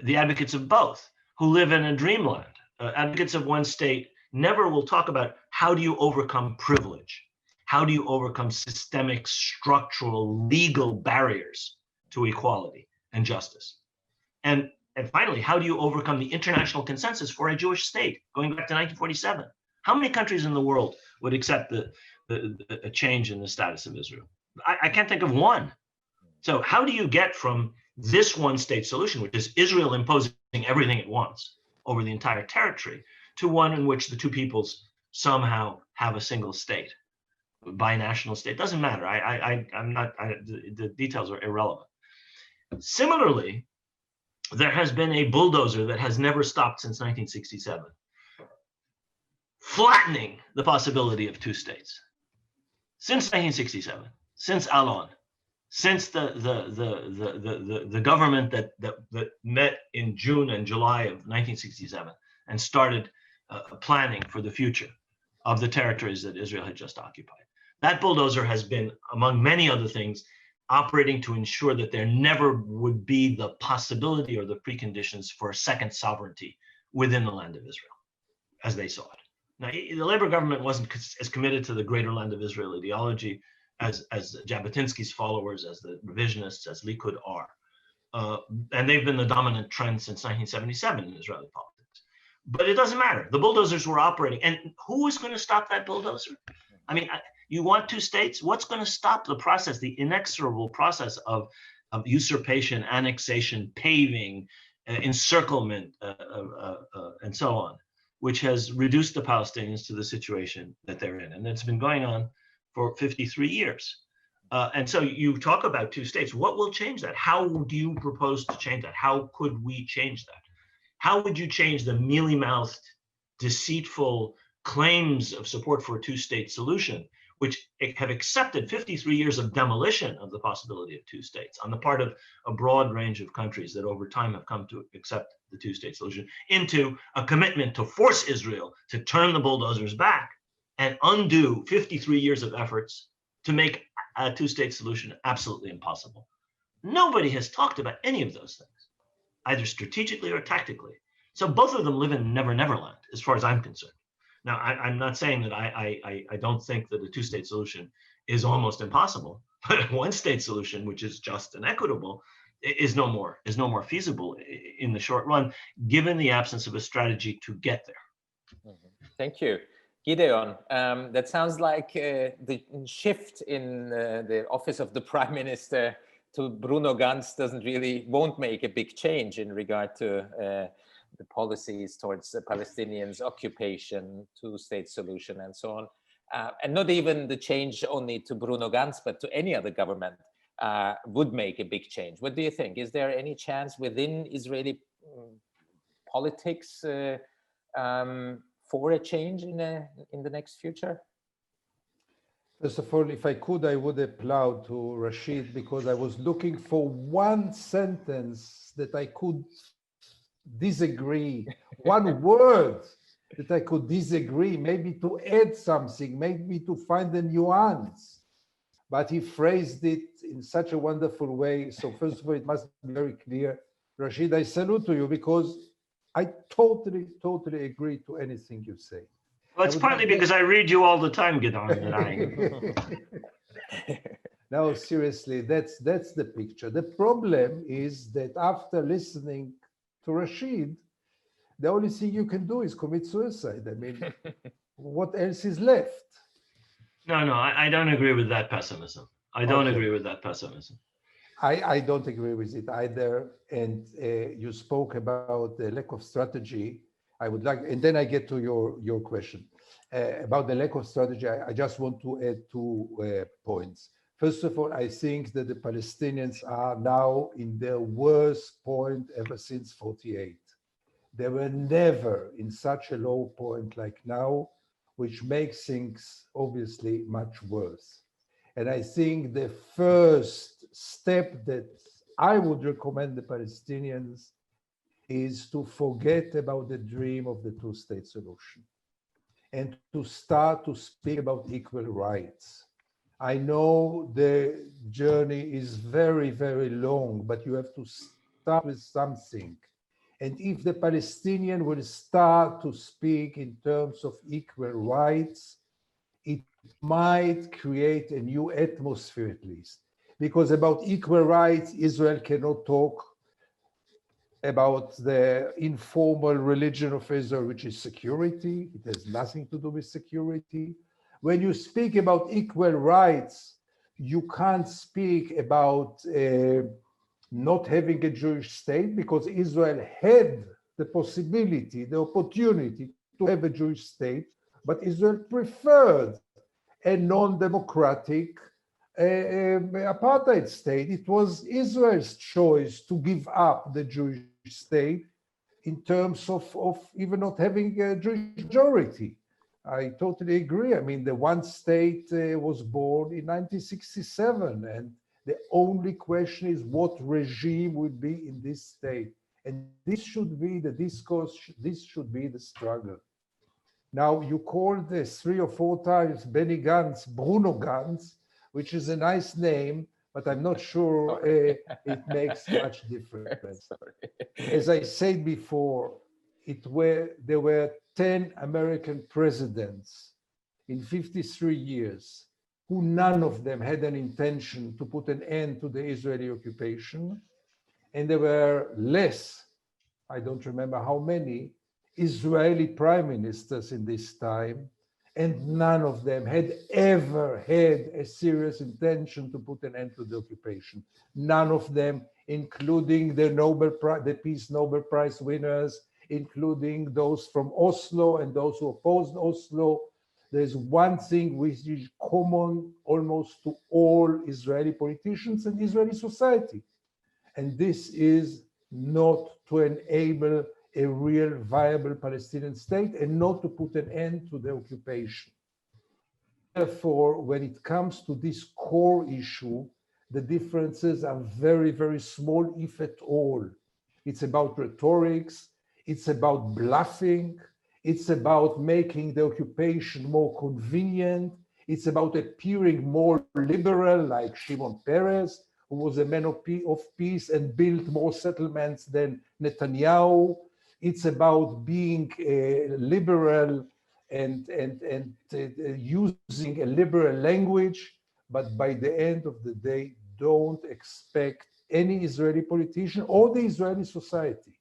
The advocates of both, who live in a dreamland, advocates of one state, never will talk about how do you overcome privilege? How do you overcome systemic, structural, legal barriers to equality and justice? And finally, how do you overcome the international consensus for a Jewish state going back to 1947? How many countries in the world would accept a change in the status of Israel? I can't think of one. So how do you get from this one state solution, which is Israel imposing everything it wants over the entire territory, to one in which the two peoples somehow have a single state, binational state? Doesn't matter. The details are irrelevant. Similarly, there has been a bulldozer that has never stopped since 1967, flattening the possibility of two states. Since 1967, since Allon, since the government that met in June and July of 1967 and started planning for the future of the territories that Israel had just occupied. That bulldozer has been, among many other things, operating to ensure that there never would be the possibility or the preconditions for a second sovereignty within the land of Israel, as they saw it. Now, the Labour government wasn't as committed to the greater land of Israel ideology as Jabotinsky's followers, as the revisionists, as Likud are. And they've been the dominant trend since 1977 in Israeli politics. But it doesn't matter. The bulldozers were operating. And who is going to stop that bulldozer? I mean, you want two states? What's going to stop the process, the inexorable process of usurpation, annexation, paving, encirclement, and so on, which has reduced the Palestinians to the situation that they're in? And it's been going on for 53 years. And so you talk about two states. What will change that? How do you propose to change that? How could we change that? How would you change the mealy-mouthed, deceitful claims of support for a two-state solution, which have accepted 53 years of demolition of the possibility of two states on the part of a broad range of countries that over time have come to accept the two-state solution, into a commitment to force Israel to turn the bulldozers back and undo 53 years of efforts to make a two-state solution absolutely impossible? Nobody has talked about any of those things, either strategically or tactically. So both of them live in Never Never Land, as far as I'm concerned. Now, I'm not saying that I don't think that a two-state solution is almost impossible, but a one-state solution, which is just and equitable, is no more feasible in the short run, given the absence of a strategy to get there.
Thank you. Gideon, that sounds like the shift in the office of the Prime Minister to Bruno Ganz won't make a big change in regard to the policies towards the Palestinians, occupation, two-state solution, and so on. And not even the change only to Bruno Ganz, but to any other government would make a big change. What do you think? Is there any chance within Israeli politics for a change in the next future?
First of all, if I could, I would applaud to Rashid, because I was looking for one sentence that I could disagree, one word that I could disagree, maybe to add something, maybe to find a nuance. But he phrased it in such a wonderful way. So first of all, it must be very clear. Rashid, I salute to you, because I totally agree to anything you say.
Well, it's partly because I read you all the time, Gideon.
No, seriously, that's the picture. The problem is that after listening to Rashid, the only thing you can do is commit suicide. I mean, what else is left?
No, I don't agree with that pessimism. I don't agree with that pessimism.
I don't agree with it either. And you spoke about the lack of strategy. I would like, and then I get to your question about the lack of strategy. I just want to add 2 points. First of all, I think that the Palestinians are now in their worst point ever since 48. They were never in such a low point like now, which makes things obviously much worse. And I think the first step that I would recommend the Palestinians is to forget about the dream of the two-state solution and to start to speak about equal rights. I know the journey is very, very long, but you have to start with something. And if the Palestinian will start to speak in terms of equal rights, it might create a new atmosphere at least. Because about equal rights, Israel cannot talk about the informal religion of Israel, which is security. It has nothing to do with security. When you speak about equal rights, you can't speak about not having a Jewish state because Israel had the possibility, the opportunity to have a Jewish state, but Israel preferred a non-democratic apartheid state. It was Israel's choice to give up the Jewish state in terms of even not having a Jewish majority. I totally agree. I mean, the one state was born in 1967, and the only question is what regime will be in this state. And this should be the discourse, this should be the struggle. Now, you called this 3 or 4 times Benny Gantz, Bruno Gantz, which is a nice name, but I'm not sure it makes much difference. As I said before, there were 10 American presidents in 53 years who none of them had an intention to put an end to the Israeli occupation. And there were less, I don't remember how many, Israeli prime ministers in this time, and none of them had ever had a serious intention to put an end to the occupation. None of them, including the Peace Nobel Prize winners, including those from Oslo and those who opposed Oslo. There's one thing which is common almost to all Israeli politicians and Israeli society, and this is not to enable a real viable Palestinian state and not to put an end to the occupation. Therefore, when it comes to this core issue, the differences are very, very small, if at all. It's about rhetorics, it's about bluffing, it's about making the occupation more convenient, it's about appearing more liberal, like Shimon Peres, who was a man of peace and built more settlements than Netanyahu. It's about being liberal and using a liberal language, but by the end of the day, don't expect any Israeli politician or the Israeli society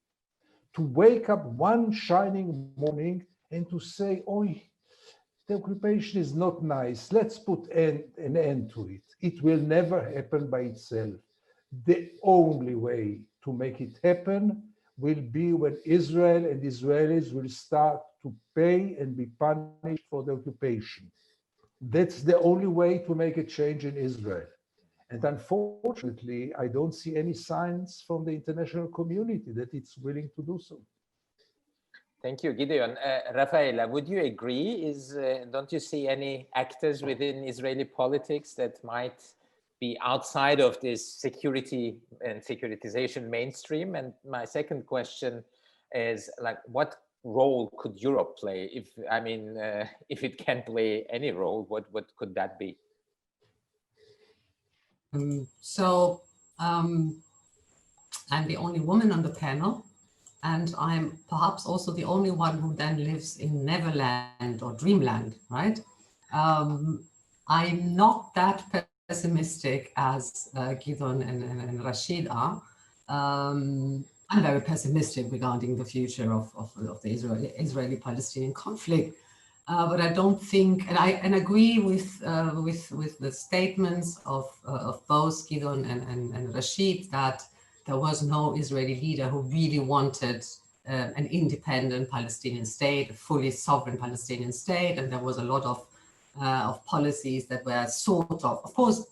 to wake up one shining morning and to say, oh, the occupation is not nice, let's put an end to it. It will never happen by itself. The only way to make it happen will be when Israel and Israelis will start to pay and be punished for the occupation. That's the only way to make a change in Israel. And unfortunately, I don't see any signs from the international community that it's willing to do so.
Thank you, Gideon. Rafaela, would you agree? Don't you see any actors within Israeli politics that might be outside of this security and securitization mainstream? And my second question is, like, what role could Europe play? If it can play any role, what could that be?
I'm the only woman on the panel, and I'm perhaps also the only one who then lives in Neverland or Dreamland, right? I'm not that pessimistic as Gideon and Rashid are. I'm very pessimistic regarding the future of the Israeli-Palestinian conflict. But I don't think, and I agree with the statements of both Gideon and Rashid, that there was no Israeli leader who really wanted an independent Palestinian state, a fully sovereign Palestinian state, and there was a lot of policies that were sort of course,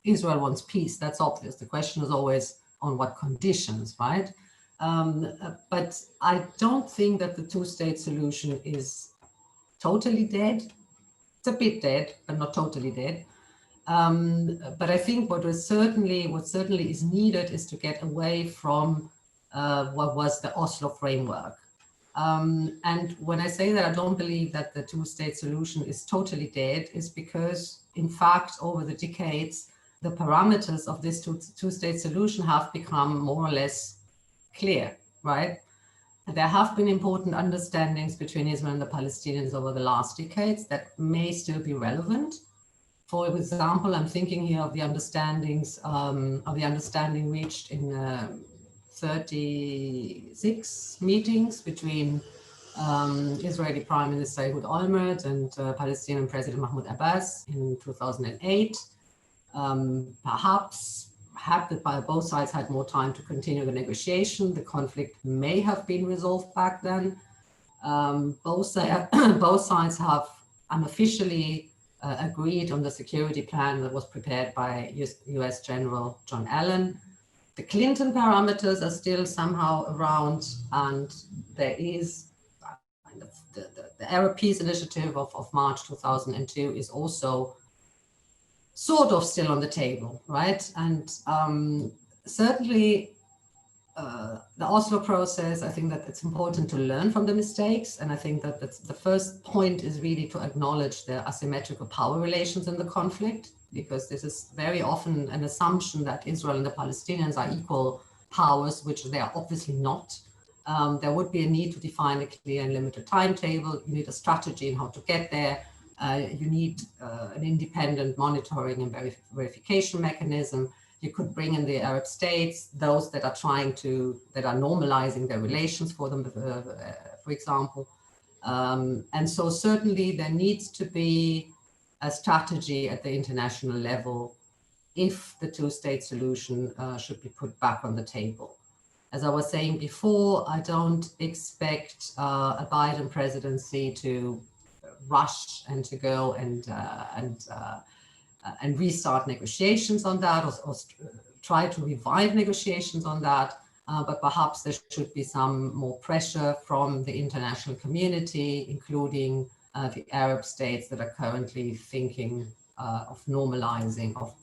Israel wants peace, that's obvious. The question is always on what conditions, right? But I don't think that the two-state solution is totally dead. It's a bit dead, but not totally dead. But I think what certainly is needed is to get away from what was the Oslo framework. And when I say that I don't believe that the two-state solution is totally dead, is because, in fact, over the decades, the parameters of this two-state solution have become more or less clear, right? There have been important understandings between Israel and the Palestinians over the last decades that may still be relevant. For example, I'm thinking here of the understanding reached in 36 meetings between Israeli Prime Minister Ehud Olmert and Palestinian President Mahmoud Abbas in 2008. Perhaps both sides had more time to continue the negotiation, the conflict may have been resolved back then. Both sides have unofficially agreed on the security plan that was prepared by US General John Allen. The Clinton parameters are still somehow around, and there is the Arab Peace Initiative of March 2002 is also sort of still on the table, right? And certainly the Oslo process, I think that it's important to learn from the mistakes. And I think that the first point is really to acknowledge the asymmetrical power relations in the conflict, because this is very often an assumption that Israel and the Palestinians are equal powers, which they are obviously not. There would be a need to define a clear and limited timetable. You need a strategy in how to get there. You need an independent monitoring and verification mechanism. You could bring in the Arab states, those that are that are normalizing their relations for them, for example. And so certainly there needs to be a strategy at the international level if the two-state solution should be put back on the table. As I was saying before, I don't expect a Biden presidency to rush and to go and restart negotiations on that, or try to revive negotiations on that. But perhaps there should be some more pressure from the international community, including the Arab states that are currently thinking of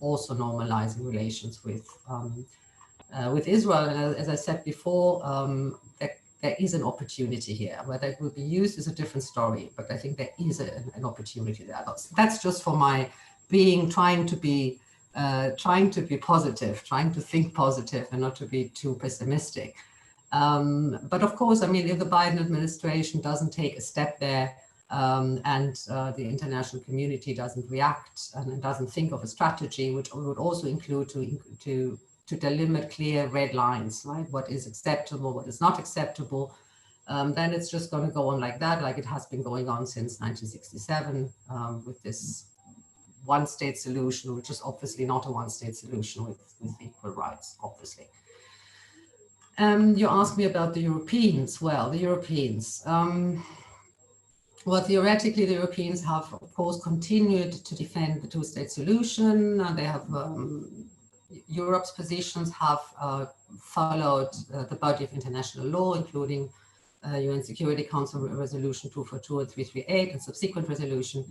also normalizing relations with Israel. And as I said before, there is an opportunity here. Whether it will be used is a different story, but I think there is an opportunity there. That's just for my trying to be positive, trying to think positive and not to be too pessimistic. But of course, I mean, if the Biden administration doesn't take a step there, and the international community doesn't react and doesn't think of a strategy, which would also include to delimit clear red lines, right? What is acceptable, what is not acceptable, then it's just going to go on like that, like it has been going on since 1967 with this one-state solution, which is obviously not a one-state solution with equal rights, obviously. You asked me about the Europeans. Well, the Europeans. Well, theoretically, the Europeans have, of course, continued to defend the two-state solution. They have Europe's positions have followed the body of international law, including UN Security Council Resolution 242 and 338 and subsequent resolution.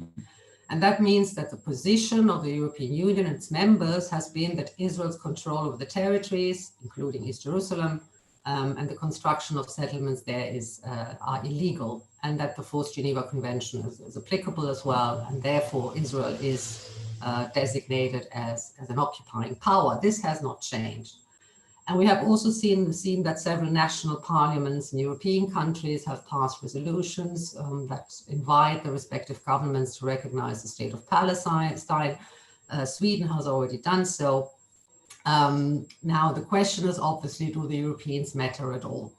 And that means that the position of the European Union and its members has been that Israel's control over the territories, including East Jerusalem, and the construction of settlements there are illegal, and that the Fourth Geneva Convention is applicable as well, and therefore Israel is designated as an occupying power. This has not changed. And we have also seen that several national parliaments in European countries have passed resolutions that invite the respective governments to recognize the state of Palestine. Sweden has already done so. Now the question is obviously, do the Europeans matter at all?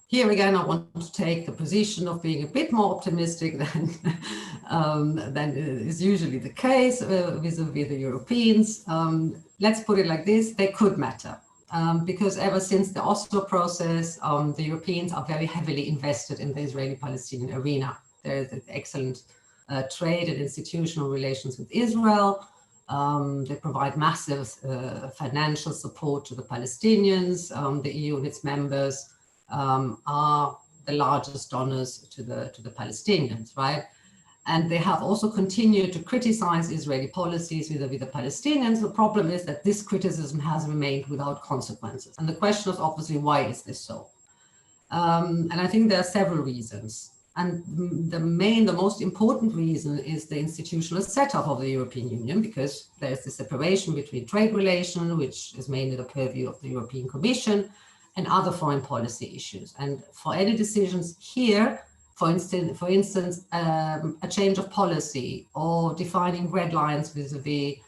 Here again, I want to take the position of being a bit more optimistic than is usually the case vis-a-vis the Europeans. Let's put it like this: they could matter. Because ever since the Oslo process, the Europeans are very heavily invested in the Israeli-Palestinian arena. There is excellent trade and institutional relations with Israel. They provide massive financial support to the Palestinians. The EU and its members are the largest donors to the Palestinians, right? And they have also continued to criticize Israeli policies vis-a-vis the Palestinians. The problem is that this criticism has remained without consequences. And the question is obviously, why is this so? And I think there are several reasons. And the most important reason is the institutional setup of the European Union, because there's the separation between trade relations, which is mainly the purview of the European Commission, and other foreign policy issues. And for any decisions here, for instance, a change of policy or defining red lines vis-a-vis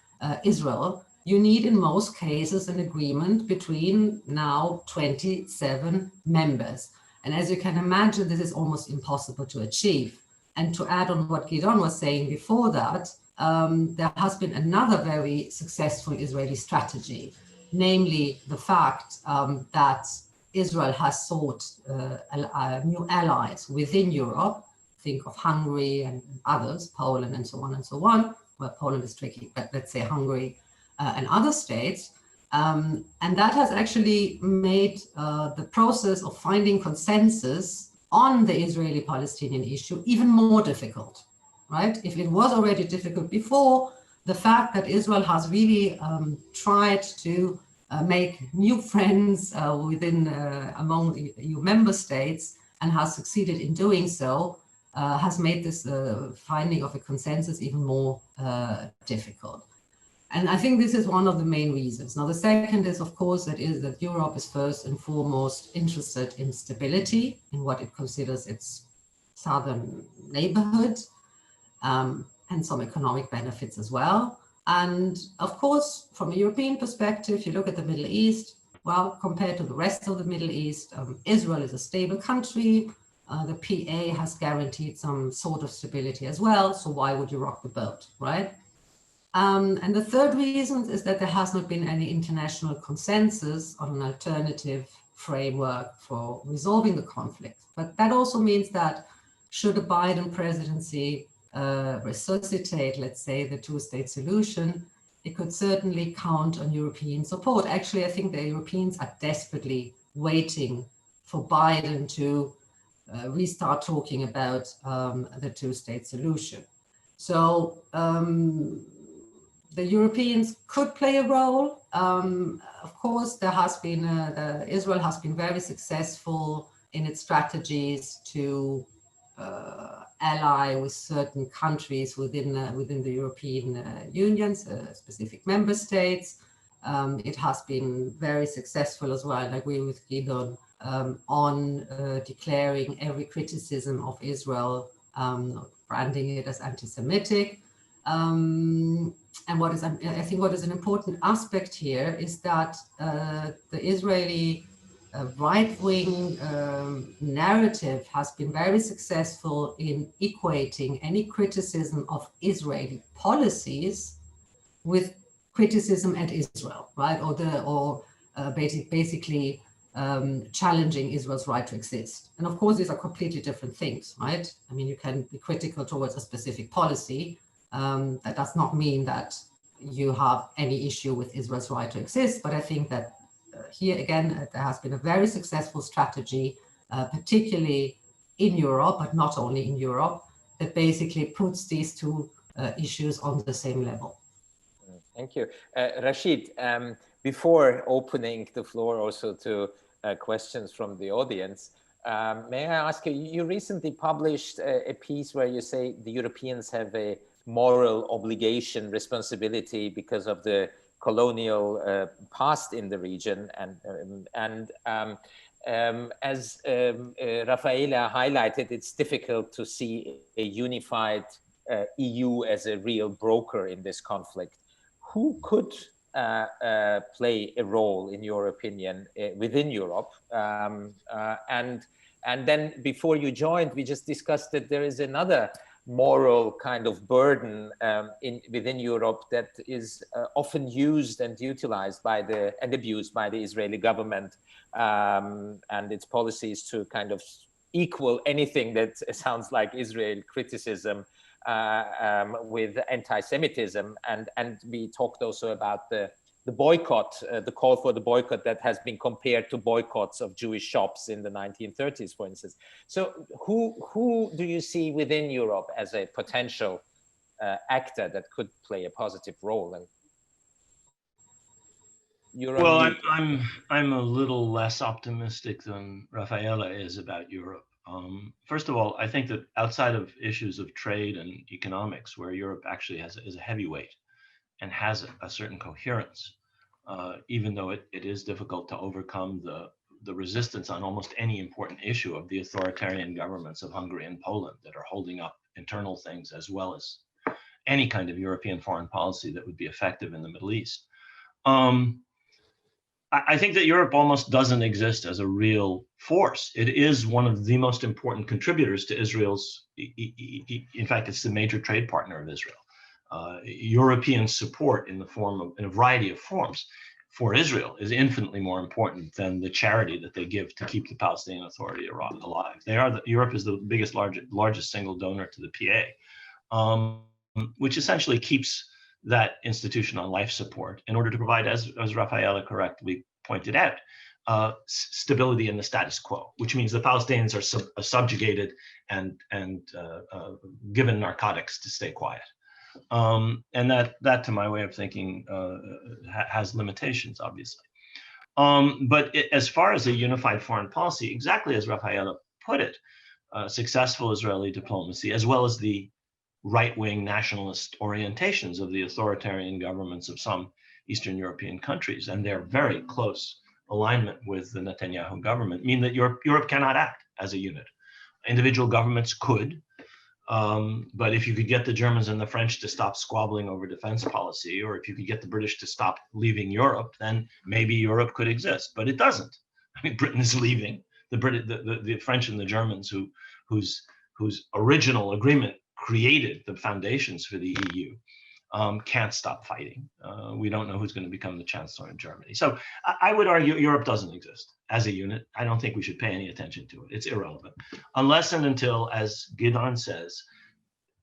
Israel, you need in most cases an agreement between now 27 members. And as you can imagine, this is almost impossible to achieve. And to add on what Gidon was saying before that, there has been another very successful Israeli strategy, namely the fact that Israel has sought new allies within Europe. Think of Hungary and others, Poland and so on and so on. Well, Poland is tricky, but let's say Hungary and other states. And that has actually made the process of finding consensus on the Israeli-Palestinian issue even more difficult, right? If it was already difficult before, the fact that Israel has really tried to make new friends among the EU member states and has succeeded in doing so has made this finding of a consensus even more difficult. And I think this is one of the main reasons. Now, the second is, of course, that Europe is first and foremost interested in stability, in what it considers its southern neighborhood, and some economic benefits as well. And of course, from a European perspective, you look at the Middle East, well, compared to the rest of the Middle East, Israel is a stable country. The PA has guaranteed some sort of stability as well. So why would you rock the boat, right? And the third reason is that there has not been any international consensus on an alternative framework for resolving the conflict. But that also means that should a Biden presidency resuscitate, let's say, the two-state solution, it could certainly count on European support. Actually, I think the Europeans are desperately waiting for Biden to restart talking about the two-state solution. So the Europeans could play a role. Of course, there has been Israel has been very successful in its strategies to ally with certain countries within the European Union, specific member states. It has been very successful as well, and I agree with Gideon, on declaring every criticism of Israel, branding it as anti-Semitic. And I think what is an important aspect here is that the Israeli right-wing narrative has been very successful in equating any criticism of Israeli policies with criticism at Israel, right? Or basically challenging Israel's right to exist. And of course, these are completely different things, right? I mean, you can be critical towards a specific policy. That does not mean that you have any issue with Israel's right to exist. But I think that here again, there has been a very successful strategy, particularly in Europe, but not only in Europe, that basically puts these two issues on the same level.
Thank you. Rashid, before opening the floor also to questions from the audience, may I ask you, you recently published a piece where you say the Europeans have a moral obligation, responsibility because of the colonial past in the region, and as Rafaela highlighted, it's difficult to see a unified EU as a real broker in this conflict. Who could play a role, in your opinion, within Europe? And then before you joined, we just discussed that there is another moral kind of burden within Europe that is often used and utilized and abused by the Israeli government and its policies to kind of equal anything that sounds like Israel criticism with anti-Semitism. And we talked also about the boycott, the call for the boycott that has been compared to boycotts of Jewish shops in the 1930s, for instance. So who do you see within Europe as a potential actor that could play a positive role? And
well, I'm a little less optimistic than Rafaela is about Europe. First of all, I think that outside of issues of trade and economics, where Europe actually is a heavyweight and has a certain coherence, even though it is difficult to overcome the resistance on almost any important issue of the authoritarian governments of Hungary and Poland that are holding up internal things as well as any kind of European foreign policy that would be effective in the Middle East. I think that Europe almost doesn't exist as a real force. It is one of the most important contributors to Israel's, in fact, it's the major trade partner of Israel. European support in the form of, in a variety of forms for Israel is infinitely more important than the charity that they give to keep the Palestinian Authority alive. Europe is the largest single donor to the PA, which essentially keeps that institution on life support in order to provide, as Rafaela correctly pointed out, stability in the status quo, which means the Palestinians are subjugated and given narcotics to stay quiet. And that, to my way of thinking, has limitations, obviously. But as far as a unified foreign policy, exactly as Rafaela put it, successful Israeli diplomacy, as well as the right-wing nationalist orientations of the authoritarian governments of some Eastern European countries, and their very close alignment with the Netanyahu government, mean that Europe cannot act as a unit. Individual governments could, but if you could get the Germans and the French to stop squabbling over defense policy, or if you could get the British to stop leaving Europe, then maybe Europe could exist. But it doesn't. I mean, Britain is leaving. The French and the Germans, whose original agreement created the foundations for the EU, can't stop fighting. We don't know who's going to become the chancellor in Germany. So I would argue Europe doesn't exist as a unit. I don't think we should pay any attention to it. It's irrelevant. Unless and until, as Gidon says,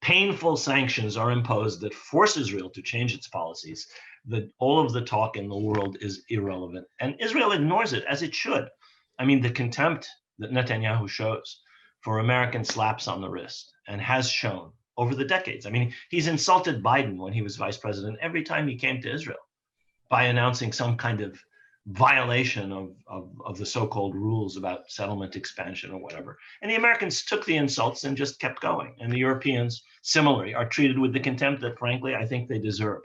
painful sanctions are imposed that force Israel to change its policies, that all of the talk in the world is irrelevant. And Israel ignores it, as it should. I mean, the contempt that Netanyahu shows for American slaps on the wrist, and has shown over the decades. I mean, he's insulted Biden when he was vice president every time he came to Israel by announcing some kind of violation of the so-called rules about settlement expansion or whatever. And the Americans took the insults and just kept going. And the Europeans, similarly, are treated with the contempt that, frankly, I think they deserve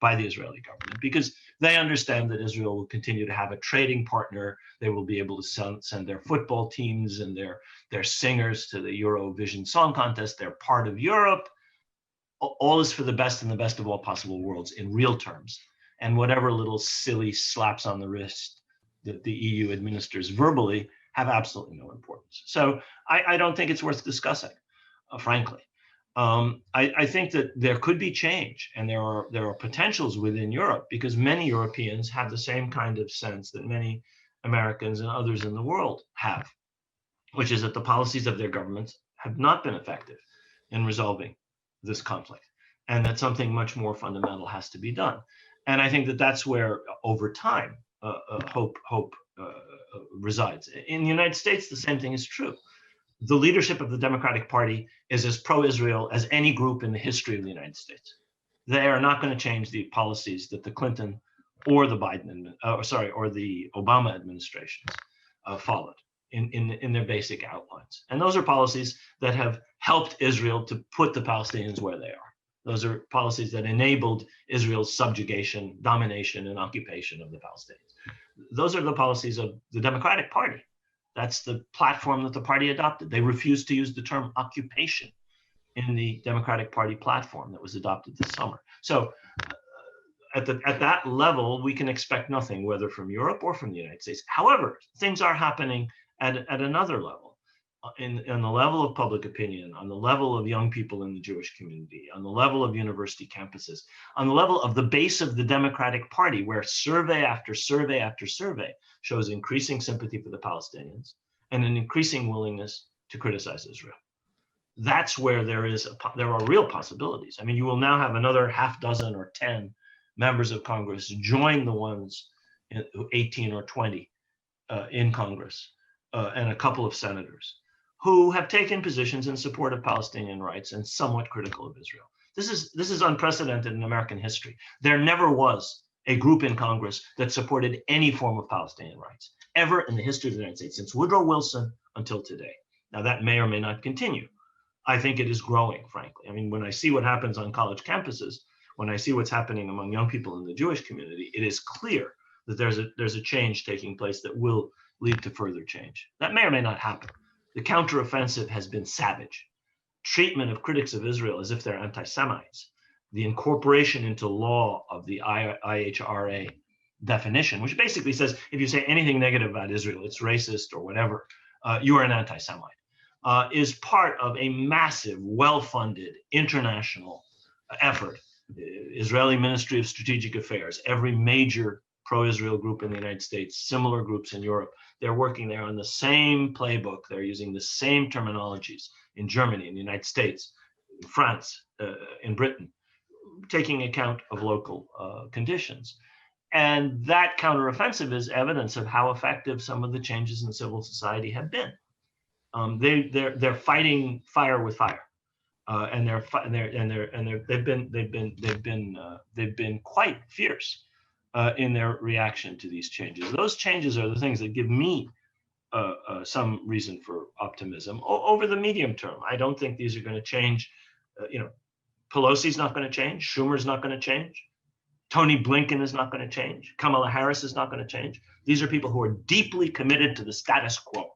by the Israeli government, because they understand that Israel will continue to have a trading partner. They will be able to send their football teams and their singers to the Eurovision Song Contest. They're part of Europe. All is for the best in the best of all possible worlds in real terms. And whatever little silly slaps on the wrist that the EU administers verbally have absolutely no importance. So I don't think it's worth discussing, frankly. I think that there could be change, and there are potentials within Europe, because many Europeans have the same kind of sense that many Americans and others in the world have, which is that the policies of their governments have not been effective in resolving this conflict, and that something much more fundamental has to be done. And I think that that's where, over time, hope resides. In the United States, the same thing is true. The leadership of the Democratic Party is as pro-Israel as any group in the history of the United States. They are not going to change the policies that the Clinton or the or the Obama administrations followed in their basic outlines. And those are policies that have helped Israel to put the Palestinians where they are. Those are policies that enabled Israel's subjugation, domination, and occupation of the Palestinians. Those are the policies of the Democratic Party. That's the platform that the party adopted. They refused to use the term occupation in the Democratic Party platform that was adopted this summer. So at that level, we can expect nothing, whether from Europe or from the United States. However, things are happening at another level, in the level of public opinion, on the level of young people in the Jewish community, on the level of university campuses, on the level of the base of the Democratic Party, where survey after survey after survey shows increasing sympathy for the Palestinians and an increasing willingness to criticize Israel. That's where there are real possibilities. I mean, you will now have another half dozen or 10 members of Congress join the ones 18 or 20 in Congress, and a couple of senators who have taken positions in support of Palestinian rights and somewhat critical of Israel. This is unprecedented in American history. There never was a group in Congress that supported any form of Palestinian rights, ever in the history of the United States, since Woodrow Wilson until today. Now, that may or may not continue. I think it is growing, frankly. I mean, when I see what happens on college campuses, when I see what's happening among young people in the Jewish community, it is clear that there's a change taking place that will lead to further change. That may or may not happen. The counteroffensive has been savage. Treatment of critics of Israel as if they're anti-Semites. The incorporation into law of the IHRA definition, which basically says if you say anything negative about Israel, it's racist or whatever, you are an anti-Semite, is part of a massive, well-funded international effort Israeli Ministry of Strategic Affairs, every major pro-Israel group in the United States, similar groups in Europe, they're working there on the same playbook. They're using the same terminologies in Germany, in the United States, in France, in Britain, taking account of local conditions. And that counteroffensive is evidence of how effective some of the changes in civil society have been. They're fighting fire with fire, and they've been quite fierce in their reaction to these changes. Those changes are the things that give me some reason for optimism over the medium term. I don't think these are going to change. Pelosi's not going to change. Schumer's not going to change. Tony Blinken is not going to change. Kamala Harris is not going to change. These are people who are deeply committed to the status quo.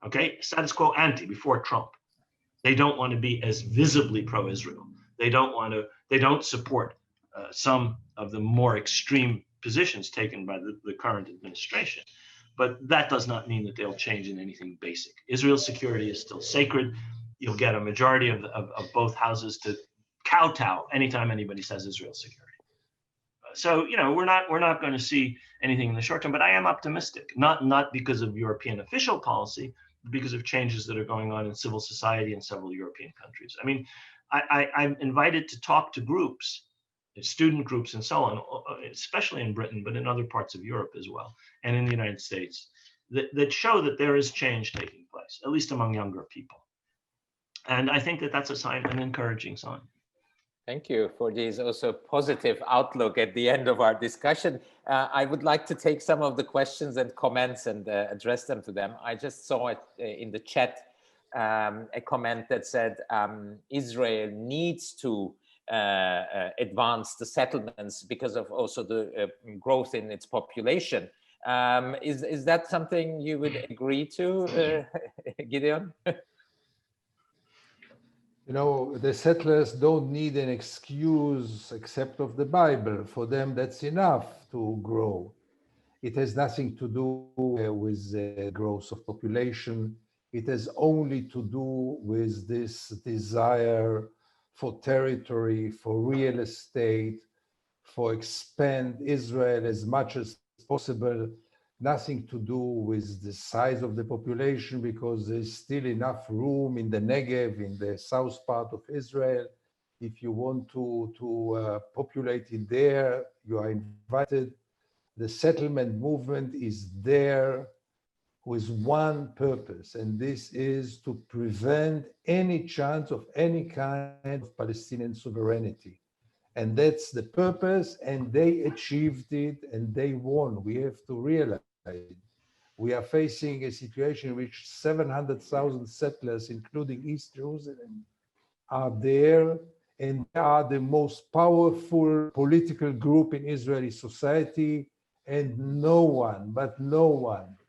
Okay, status quo ante before Trump. They don't want to be as visibly pro-Israel. They don't support some of the more extreme positions taken by the current administration. But that does not mean that they'll change in anything basic. Israel's security is still sacred. You'll get a majority of both houses to kowtow anytime anybody says Israel's security. So we're not going to see anything in the short term, but I am optimistic, not because of European official policy, but because of changes that are going on in civil society in several European countries. I mean, I'm invited to talk to groups, student groups and so on, especially in Britain, but in other parts of Europe as well, and in the United States, that show that there is change taking place, at least among younger people. And I think that that's a sign, an encouraging sign.
Thank you for this also positive outlook at the end of our discussion. I would like to take some of the questions and comments and address them to them. I just saw it in the chat, a comment that said Israel needs to advance the settlements because of also the growth in its population. Is that something you would agree to, Gideon?
The settlers don't need an excuse except of the Bible. For them, that's enough to grow. It has nothing to do with the growth of population. It has only to do with this desire for territory, for real estate, for expand Israel as much as possible. Nothing to do with the size of the population, because there's still enough room in the Negev, in the south part of Israel. If you want to populate it there, you are invited. The settlement movement is there with one purpose, and this is to prevent any chance of any kind of Palestinian sovereignty. And that's the purpose, and they achieved it, and they won. We have to realize we are facing a situation in which 700,000 settlers, including East Jerusalem, are there, and they are the most powerful political group in Israeli society, and no one,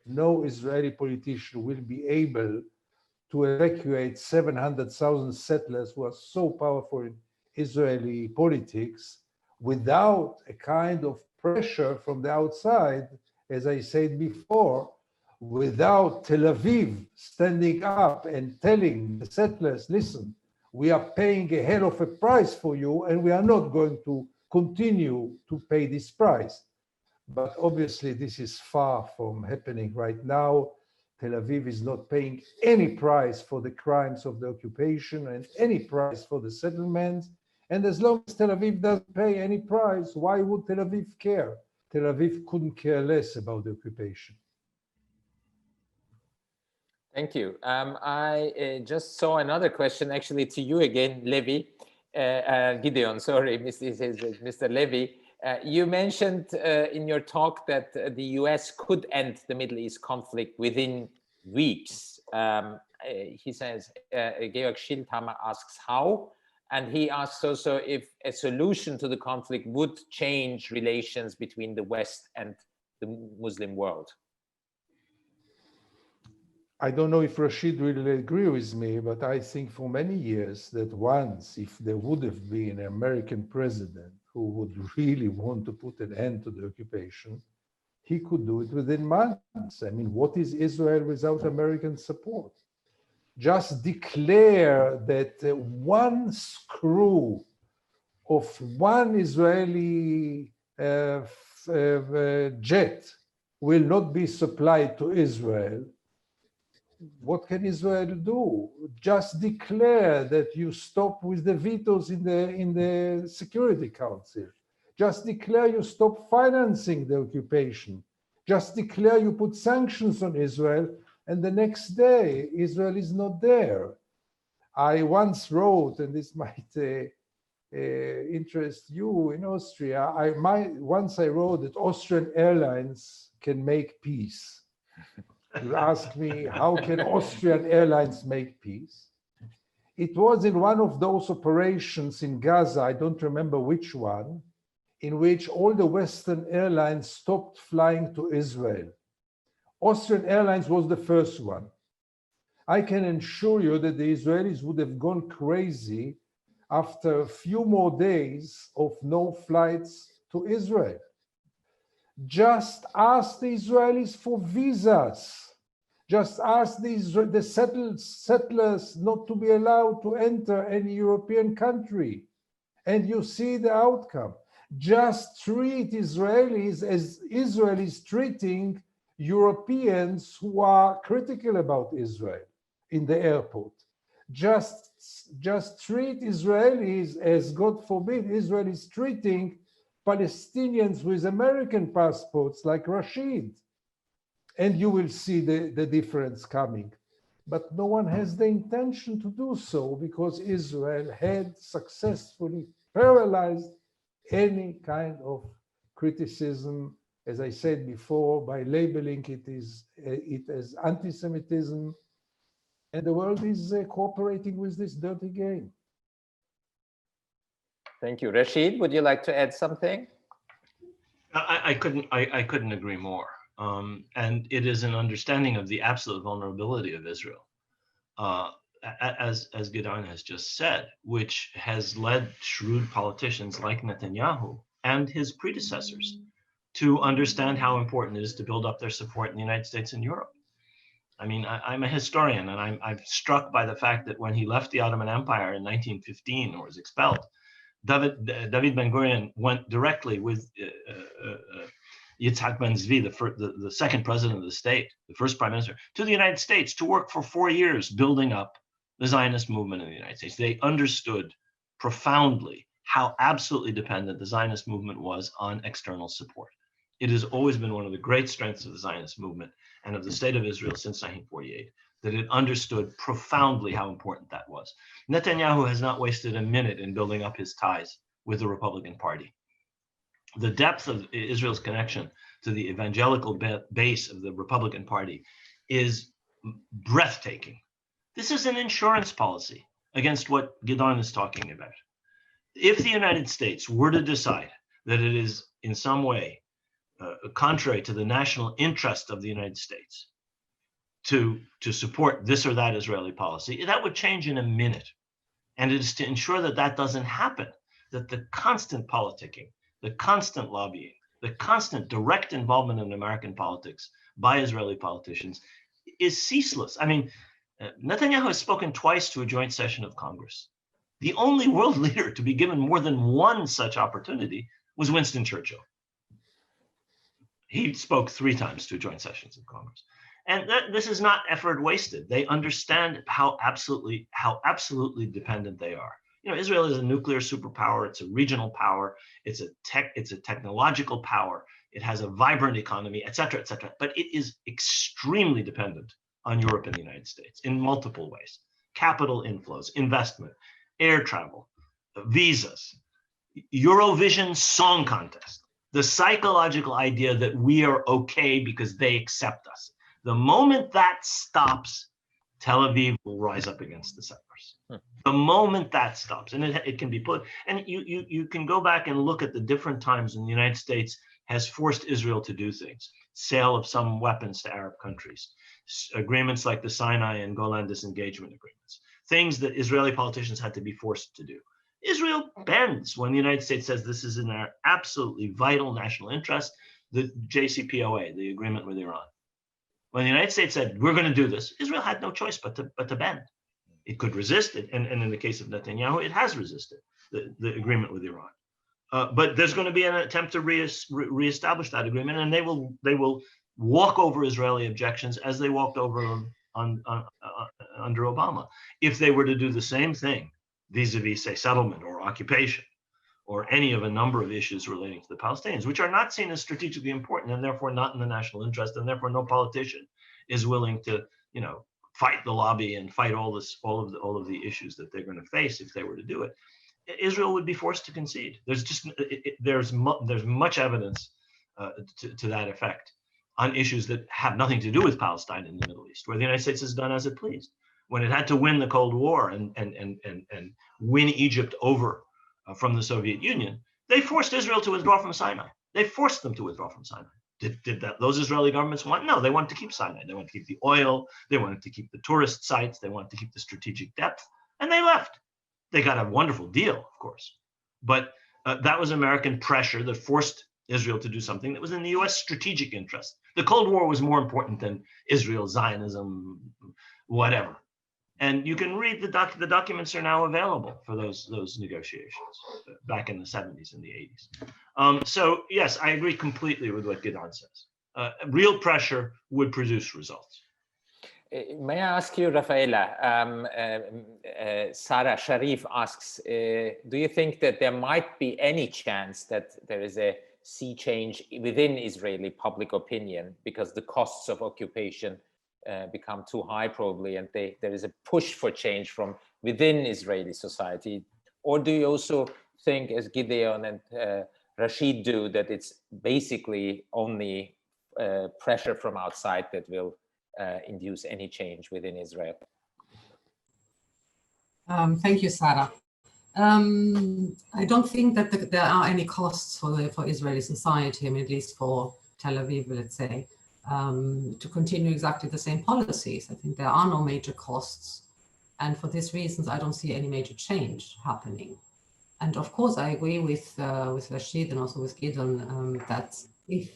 no Israeli politician will be able to evacuate 700,000 settlers who are so powerful in Israeli politics without a kind of pressure from the outside, as I said before, without Tel Aviv standing up and telling the settlers, listen, we are paying a hell of a price for you, and we are not going to continue to pay this price. But obviously, this is far from happening right now. Tel Aviv is not paying any price for the crimes of the occupation and any price for the settlement. And as long as Tel Aviv doesn't pay any price, why would Tel Aviv care? Tel Aviv couldn't care less about the occupation.
Thank you. I just saw another question actually to you again, Levi. Gideon, sorry, Mr. Levi. You mentioned in your talk that the US could end the Middle East conflict within weeks. He says, Georg Schildhammer asks how, and he asks also if a solution to the conflict would change relations between the West and the Muslim world.
I don't know if Rashid will agree with me, but I think for many years that once, if there would have been an American president who would really want to put an end to the occupation, he could do it within months. I mean, what is Israel without American support? Just declare that one screw of one Israeli jet will not be supplied to Israel, what can Israel do? Just declare that you stop with the vetoes in the Security Council. Just declare you stop financing the occupation. Just declare you put sanctions on Israel, and the next day Israel is not there. I once wrote, and this might interest you in Austria, once I wrote that Austrian Airlines can make peace. You ask me, how can Austrian Airlines make peace? It was in one of those operations in Gaza, I don't remember which one, in which all the Western airlines stopped flying to Israel. Austrian Airlines was the first one. I can assure you that the Israelis would have gone crazy after a few more days of no flights to Israel. Just ask the Israelis for visas. Just ask the settlers not to be allowed to enter any European country. And you see the outcome. Just treat Israelis as Israel is treating Europeans who are critical about Israel in the airport. Just treat Israelis as, God forbid, Israel is treating Palestinians with American passports like Rashid. And you will see the difference coming. But no one has the intention to do so because Israel had successfully paralyzed any kind of criticism, as I said before, by labeling it as anti-Semitism. And the world is cooperating with this dirty game.
Thank you. Rashid, would you like to add something?
I couldn't agree more. And it is an understanding of the absolute vulnerability of Israel, as Gideon has just said, which has led shrewd politicians like Netanyahu and his predecessors to understand how important it is to build up their support in the United States and Europe. I mean, I'm a historian, and I'm struck by the fact that when he left the Ottoman Empire in 1915 or was expelled, David Ben-Gurion went directly with Yitzhak Ben-Zvi, the second president of the state, the first prime minister, to the United States to work for 4 years building up the Zionist movement in the United States. They understood profoundly how absolutely dependent the Zionist movement was on external support. It has always been one of the great strengths of the Zionist movement and of the state of Israel since 1948, that it understood profoundly how important that was. Netanyahu has not wasted a minute in building up his ties with the Republican Party. The depth of Israel's connection to the evangelical base of the Republican Party is breathtaking. This is an insurance policy against what Gideon is talking about. If the United States were to decide that it is in some way contrary to the national interest of the United States to support this or that Israeli policy, that would change in a minute. And it is to ensure that that doesn't happen, that the constant politicking, the constant lobbying, the constant direct involvement in American politics by Israeli politicians is ceaseless. I mean, Netanyahu has spoken twice to a joint session of Congress. The only world leader to be given more than one such opportunity was Winston Churchill. He spoke 3 times to joint sessions of Congress. And this is not effort wasted. They understand how absolutely dependent they are. You know, Israel is a nuclear superpower. It's a regional power. It's a technological power. It has a vibrant economy, et cetera, et cetera. But it is extremely dependent on Europe and the United States in multiple ways: capital inflows, investment, air travel, visas, Eurovision Song Contest, the psychological idea that we are okay because they accept us. The moment that stops, Tel Aviv will rise up against the settlers. The moment that stops, and it can be put, and you can go back and look at the different times when the United States has forced Israel to do things: sale of some weapons to Arab countries, agreements like the Sinai and Golan disengagement agreements, things that Israeli politicians had to be forced to do. Israel bends when the United States says this is in our absolutely vital national interest, the JCPOA, the agreement with Iran. When the United States said, we're going to do this, Israel had no choice but to bend. It could resist it, and in the case of Netanyahu, it has resisted. the agreement with Iran. But there's going to be an attempt to reestablish that agreement, and they will walk over Israeli objections as they walked over them under Obama. If they were to do the same thing vis-a-vis, say, settlement or occupation, or any of a number of issues relating to the Palestinians, which are not seen as strategically important and therefore not in the national interest, and therefore no politician is willing to, fight the lobby and fight all of the issues that they're going to face if they were to do it. Israel would be forced to concede. There's much evidence to that effect on issues that have nothing to do with Palestine in the Middle East, where the United States has done as it pleased. When it had to win the Cold War and win Egypt over from the Soviet Union, they forced Israel to withdraw from Sinai. They forced them to withdraw from Sinai. Did those Israeli governments want? No, they wanted to keep Sinai. They wanted to keep the oil. They wanted to keep the tourist sites. They wanted to keep the strategic depth, and they left. They got a wonderful deal, of course, but that was American pressure that forced Israel to do something that was in the U.S. strategic interest. The Cold War was more important than Israel, Zionism, whatever. And you can read the documents are now available for those negotiations back in the 70s and the 80s. So yes, I agree completely with what Gidon says. Real pressure would produce results.
May I ask you, Rafaela, Sarah Sharif asks, do you think that there might be any chance that there is a sea change within Israeli public opinion because the costs of occupation become too high probably, and there is a push for change from within Israeli society? Or do you also think, as Gideon and Rashid do, that it's basically only pressure from outside that will induce any change within Israel?
Thank you, Sarah. I don't think that there are any costs for Israeli society, I mean, at least for Tel Aviv, let's say, to continue exactly the same policies. I think there are no major costs. And for these reasons, I don't see any major change happening. And of course, I agree with Rashid and also with Gideon that if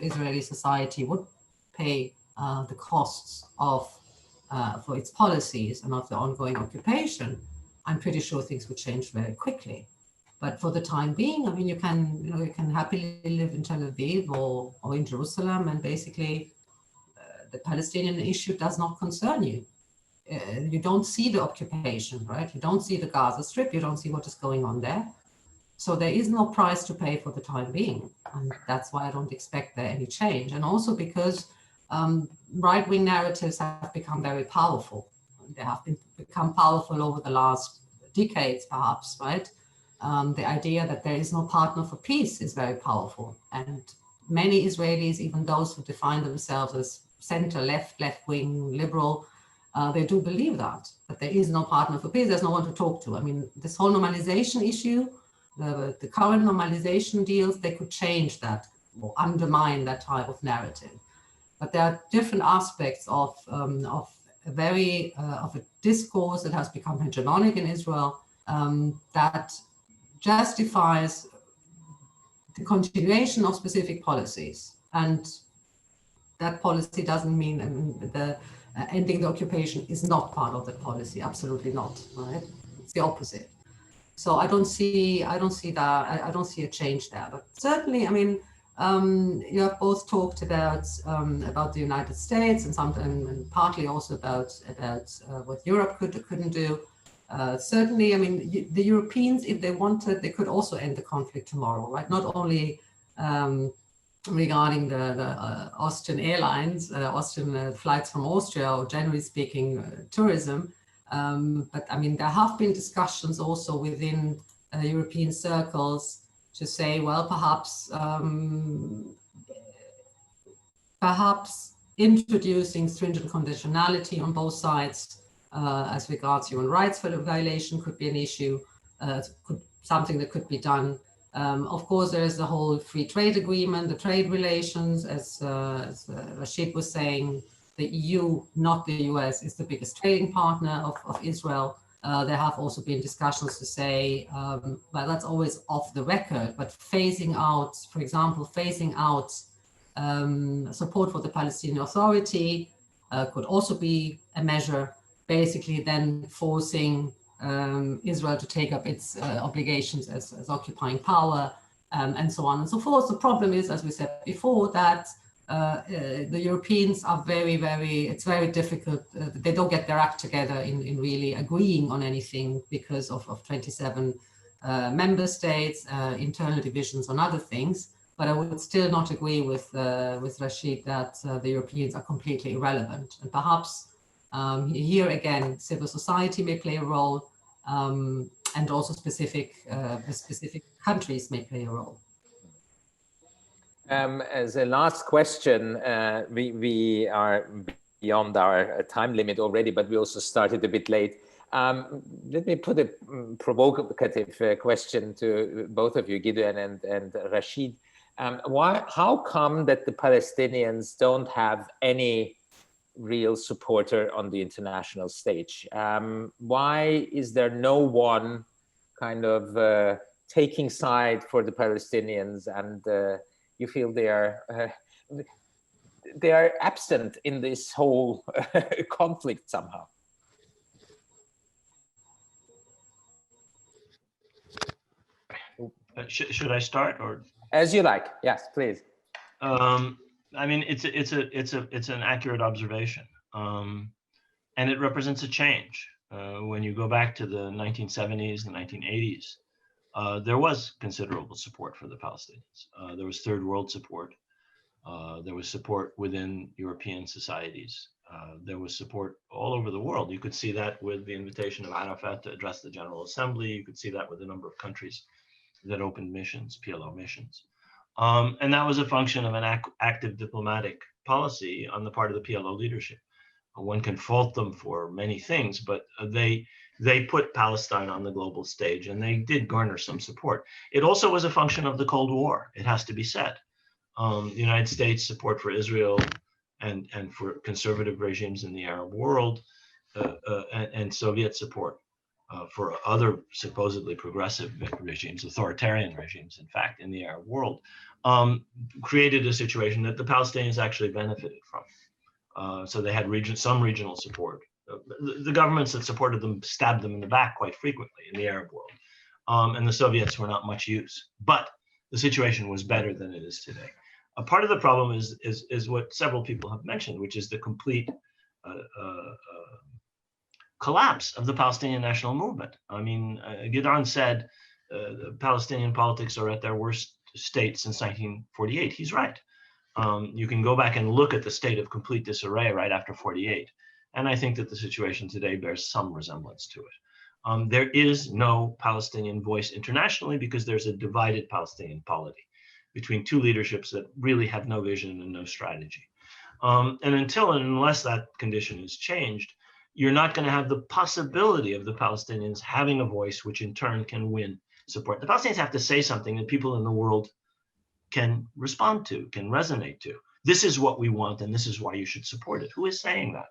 Israeli society would pay the costs for its policies and of the ongoing occupation, I'm pretty sure things would change very quickly. But for the time being, I mean, you can happily live in Tel Aviv or in Jerusalem, and basically the Palestinian issue does not concern you. You don't see the occupation, right? You don't see the Gaza Strip. You don't see what is going on there. So there is no price to pay for the time being. And that's why I don't expect there any change. And also because right-wing narratives have become very powerful. They have become powerful over the last decades, perhaps, right? The idea that there is no partner for peace is very powerful. And many Israelis, even those who define themselves as center, left-wing, liberal, they do believe that there is no partner for peace. There's no one to talk to. I mean, this whole normalization issue, the current normalization deals, they could change that or undermine that type of narrative. But there are different aspects of a discourse that has become hegemonic in Israel that justifies the continuation of specific policies. And that policy doesn't mean ending the occupation is not part of that policy. Absolutely not, right? It's the opposite. So I don't see a change there. But certainly, I mean, you have both talked about the United States and partly also about what Europe couldn't do. Certainly, I mean, the Europeans, if they wanted, they could also end the conflict tomorrow, right? Not only regarding the Austrian airlines, Austrian flights from Austria, or generally speaking, tourism. But I mean, there have been discussions also within European circles to say, well, perhaps introducing stringent conditionality on both sides as regards human rights violation could be an issue, something that could be done. Of course, there is the whole free trade agreement, the trade relations, as Rashid was saying. The EU, not the US, is the biggest trading partner of Israel. There have also been discussions to say, well, that's always off the record, but phasing out, for example, support for the Palestinian Authority could also be a measure, basically then forcing Israel to take up its obligations as occupying power, and so on and so forth. The problem is, as we said before, that the Europeans are it's very difficult. They don't get their act together in really agreeing on anything because of 27 member states, internal divisions on other things. But I would still not agree with Rashid that the Europeans are completely irrelevant. And perhaps here again, civil society may play a role, and also specific countries may play a role.
As a last question, we are beyond our time limit already, but we also started a bit late. Let me put a provocative question to both of you, Gideon and Rashid. How come that the Palestinians don't have any real supporter on the international stage? Why is there no one kind of taking side for the Palestinians, and you feel they are absent in this whole conflict somehow?
Should I start, or?
As you like. Yes, please.
I mean, it's an accurate observation, and it represents a change. When you go back to the 1970s, the 1980s, there was considerable support for the Palestinians. There was third world support. There was support within European societies. There was support all over the world. You could see that with the invitation of Arafat to address the General Assembly. You could see that with a number of countries that opened missions, PLO missions. And that was a function of an active diplomatic policy on the part of the PLO leadership. One can fault them for many things, but they put Palestine on the global stage, and they did garner some support. It also was a function of the Cold War, it has to be said. The United States support for Israel and for conservative regimes in the Arab world, and Soviet support for other supposedly progressive regimes, authoritarian regimes, in fact, in the Arab world, created a situation that the Palestinians actually benefited from. So they had some regional support. The governments that supported them stabbed them in the back quite frequently in the Arab world. And the Soviets were not much use. But the situation was better than it is today. A part of the problem is what several people have mentioned, which is the complete collapse of the Palestinian national movement. I mean, Gideon said Palestinian politics are at their worst state since 1948. He's right. You can go back and look at the state of complete disarray right after 48. And I think that the situation today bears some resemblance to it. There is no Palestinian voice internationally because there's a divided Palestinian polity between two leaderships that really have no vision and no strategy. And unless that condition is changed, you're not going to have the possibility of the Palestinians having a voice, which in turn can win support. The Palestinians have to say something that people in the world can respond to, can resonate to. This is what we want, and this is why you should support it. Who is saying that?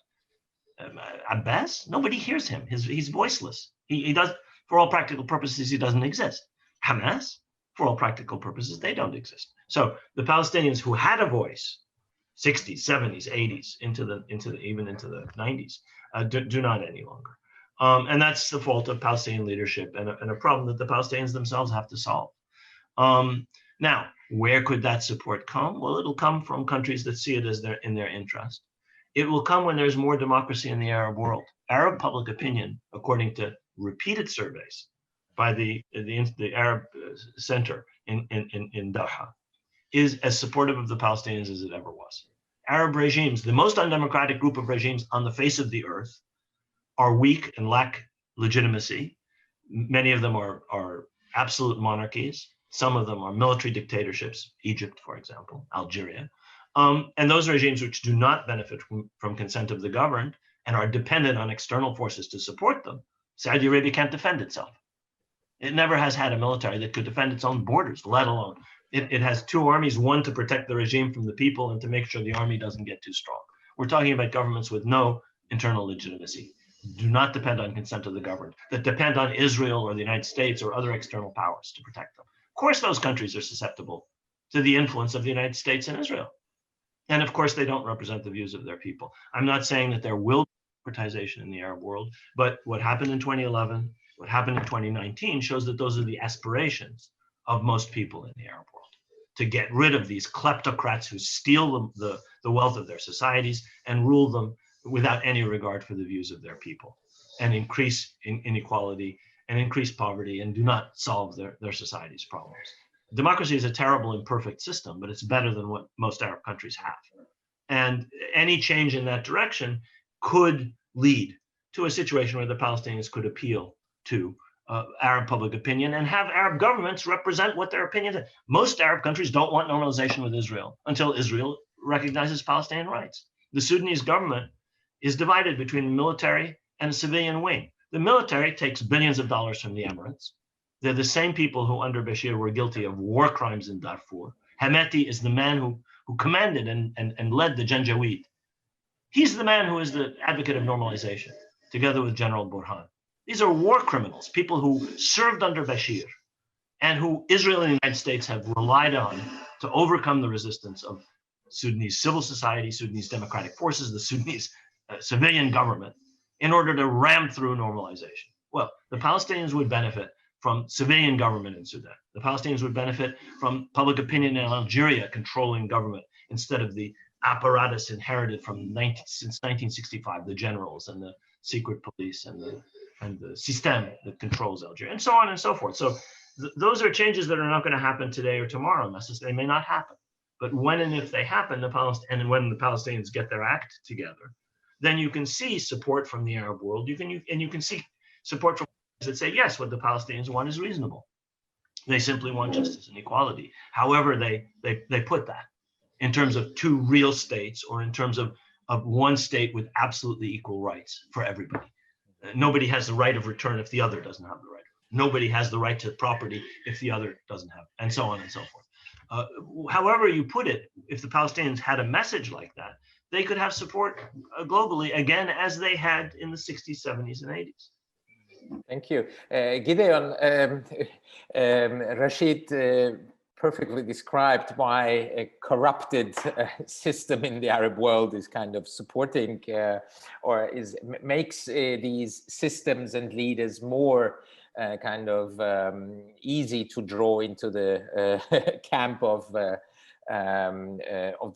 Abbas? Nobody hears him. He's voiceless. He does, for all practical purposes, he doesn't exist. Hamas? For all practical purposes, they don't exist. So the Palestinians who had a voice, 60s, 70s, 80s, even into the 90s, do not any longer. And that's the fault of Palestinian leadership and a problem that the Palestinians themselves have to solve. Now, where could that support come? Well, it'll come from countries that see it as in their interest. It will come when there's more democracy in the Arab world. Arab public opinion, according to repeated surveys by the Arab Center in Doha, is as supportive of the Palestinians as it ever was. Arab regimes, the most undemocratic group of regimes on the face of the earth, are weak and lack legitimacy. Many of them are absolute monarchies. Some of them are military dictatorships, Egypt, for example, Algeria. And those regimes which do not benefit from consent of the governed and are dependent on external forces to support them, Saudi Arabia can't defend itself. It never has had a military that could defend its own borders, let alone. It has two armies, one to protect the regime from the people and to make sure the army doesn't get too strong. We're talking about governments with no internal legitimacy, do not depend on consent of the governed, that depend on Israel or the United States or other external powers to protect them. Of course, those countries are susceptible to the influence of the United States and Israel. And of course, they don't represent the views of their people. I'm not saying that there will be democratization in the Arab world, but what happened in 2011 What happened in 2019 shows that those are the aspirations of most people in the Arab world, to get rid of these kleptocrats who steal the wealth of their societies and rule them without any regard for the views of their people, and increase inequality and increase poverty and do not solve their society's problems. Democracy is a terrible, imperfect system, but it's better than what most Arab countries have. And any change in that direction could lead to a situation where the Palestinians could appeal to Arab public opinion and have Arab governments represent what their opinions are. Most Arab countries don't want normalization with Israel until Israel recognizes Palestinian rights. The Sudanese government is divided between the military and a civilian wing. The military takes billions of dollars from the Emirates. They're the same people who under Bashir were guilty of war crimes in Darfur. Hemeti is the man who commanded and led the Janjaweed. He's the man who is the advocate of normalization, together with General Burhan. These are war criminals, people who served under Bashir and who Israel and the United States have relied on to overcome the resistance of Sudanese civil society, Sudanese democratic forces, the Sudanese civilian government, in order to ram through normalization. Well, the Palestinians would benefit from civilian government in Sudan. The Palestinians would benefit from public opinion in Algeria controlling government instead of the apparatus inherited from since 1965, the generals and the secret police and the system that controls Algeria, and so on and so forth. So those are changes that are not going to happen today or tomorrow, necessarily. They may not happen. But when and if they happen, and when the Palestinians get their act together, then you can see support from the Arab world. You can see support from that say, yes, what the Palestinians want is reasonable. They simply want justice and equality. However they put that, in terms of two real states or in terms of one state with absolutely equal rights for everybody. Nobody has the right of return if the other doesn't have the right. Nobody has the right to property if the other doesn't have, and so on and so forth. However you put it, if the Palestinians had a message like that, they could have support globally, again, as they had in the 60s, 70s, and 80s.
Thank you. Gideon, Rashid perfectly described why a corrupted system in the Arab world is kind of supporting makes these systems and leaders more kind of easy to draw into the camp of the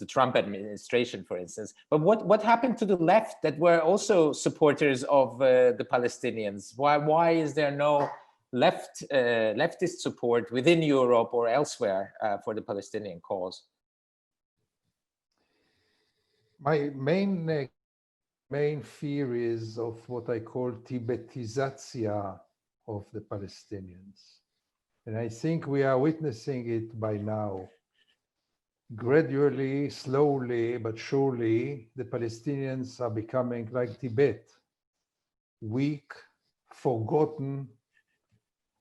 Trump administration, for instance. But what happened to the left that were also supporters of the Palestinians? Why is there no leftist support within Europe or elsewhere for the Palestinian cause?
My main fear is of what I call Tibetization of the Palestinians. And I think we are witnessing it by now. Gradually, slowly, but surely, the Palestinians are becoming like Tibet, weak, forgotten,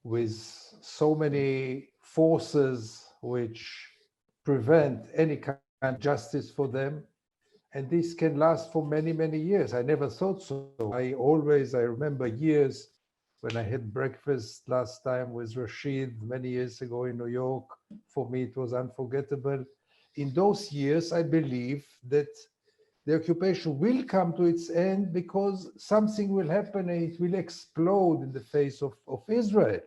with so many forces which prevent any kind of justice for them. And this can last for many, many years. I never thought so. I remember years when I had breakfast last time with Rashid many years ago in New York. For me, it was unforgettable. In those years, I believe that the occupation will come to its end because something will happen and it will explode in the face of Israel.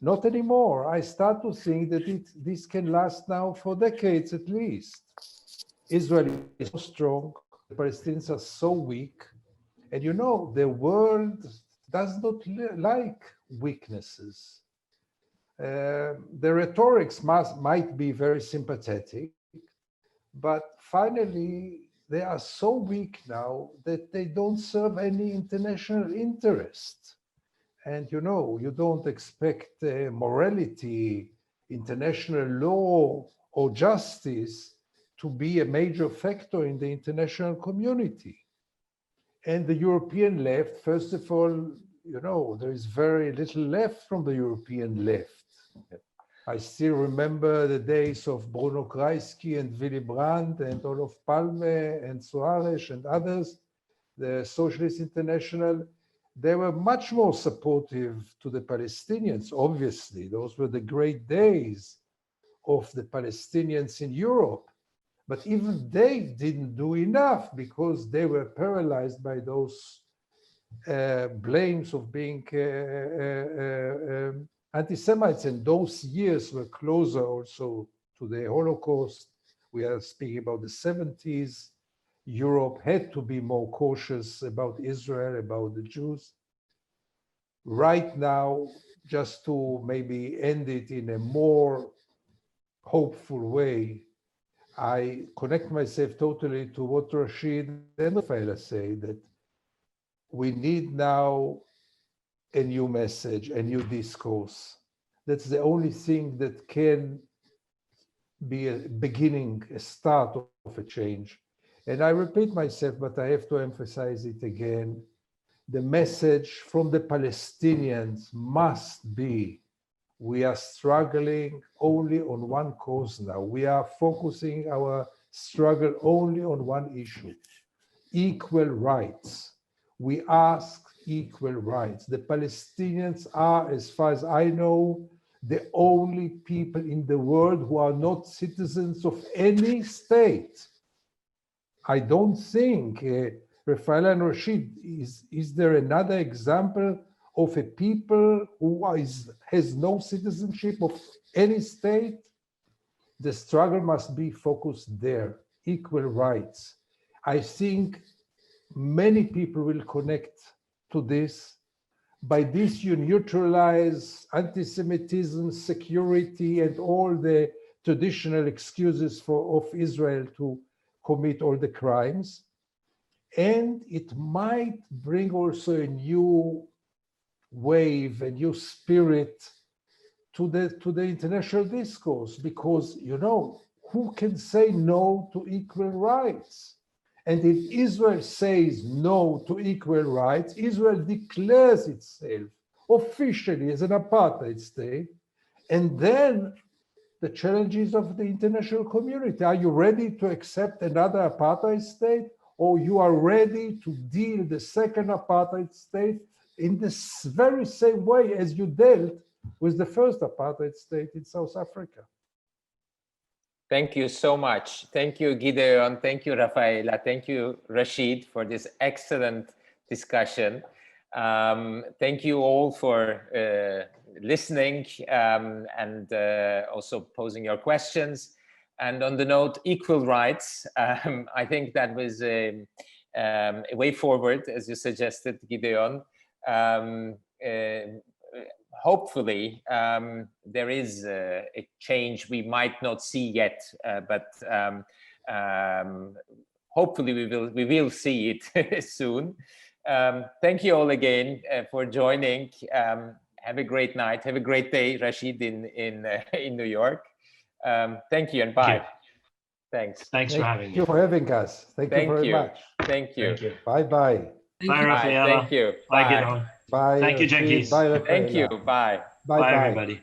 Not anymore. I start to think that this can last now for decades at least. Israel is so strong, the Palestinians are so weak, and you know, the world does not like weaknesses. The rhetorics might be very sympathetic, but finally they are so weak now that they don't serve any international interest. And you know, you don't expect morality, international law, or justice to be a major factor in the international community. And the European left, first of all, you know, there is very little left from the European left. I still remember the days of Bruno Kreisky and Willy Brandt and Olof Palme and Soares and others, the Socialist International. They were much more supportive to the Palestinians, obviously. Those were the great days of the Palestinians in Europe. But even they didn't do enough because they were paralyzed by those blames of being anti-Semites, and those years were closer also to the Holocaust. We are speaking about the 70s. Europe had to be more cautious about Israel, about the Jews. Right now, just to maybe end it in a more hopeful way, I connect myself totally to what Rashid and Rafaela say, that we need now a new message, a new discourse. That's the only thing that can be a beginning, a start of a change. And I repeat myself, but I have to emphasize it again. The message from the Palestinians must be, we are struggling only on one cause now. We are focusing our struggle only on one issue, equal rights. We ask equal rights. The Palestinians are, as far as I know, the only people in the world who are not citizens of any state. I don't think, Rafaela and Rashid, is there another example of a people who has no citizenship of any state? The struggle must be focused there, equal rights. I think many people will connect to this. By this, you neutralize anti-Semitism, security, and all the traditional excuses of Israel to commit all the crimes. And it might bring also a new wave, a new spirit to the international discourse, because, you know, who can say no to equal rights? And if Israel says no to equal rights, Israel declares itself officially as an apartheid state. And then the challenges of the international community. Are you ready to accept another apartheid state? Or you are ready to deal the second apartheid state in this very same way as you dealt with the first apartheid state in South Africa?
Thank you so much. Thank you, Gideon. Thank you, Rafaela. Thank you, Rashid, for this excellent discussion. Thank you all for listening and also posing your questions. And on the note, equal rights, I think that was a way forward, as you suggested, Gideon. Hopefully, there is a change we might not see yet, but hopefully we will see it soon. Thank you all again for joining. Have a great night. Have a great day, Rashid, in New York. Thank you and bye. Thanks.
Thanks for having me.
Thank you for having us. Thank you very much.
Thank you.
Thank you.
Bye-bye.
Bye, Rafaela.
Thank you.
Bye, Gideon.
Bye.
Thank you,
Rashid.
Cengiz.
Bye, Rafaela.
Thank you. Bye.
Bye,
Bye, everybody.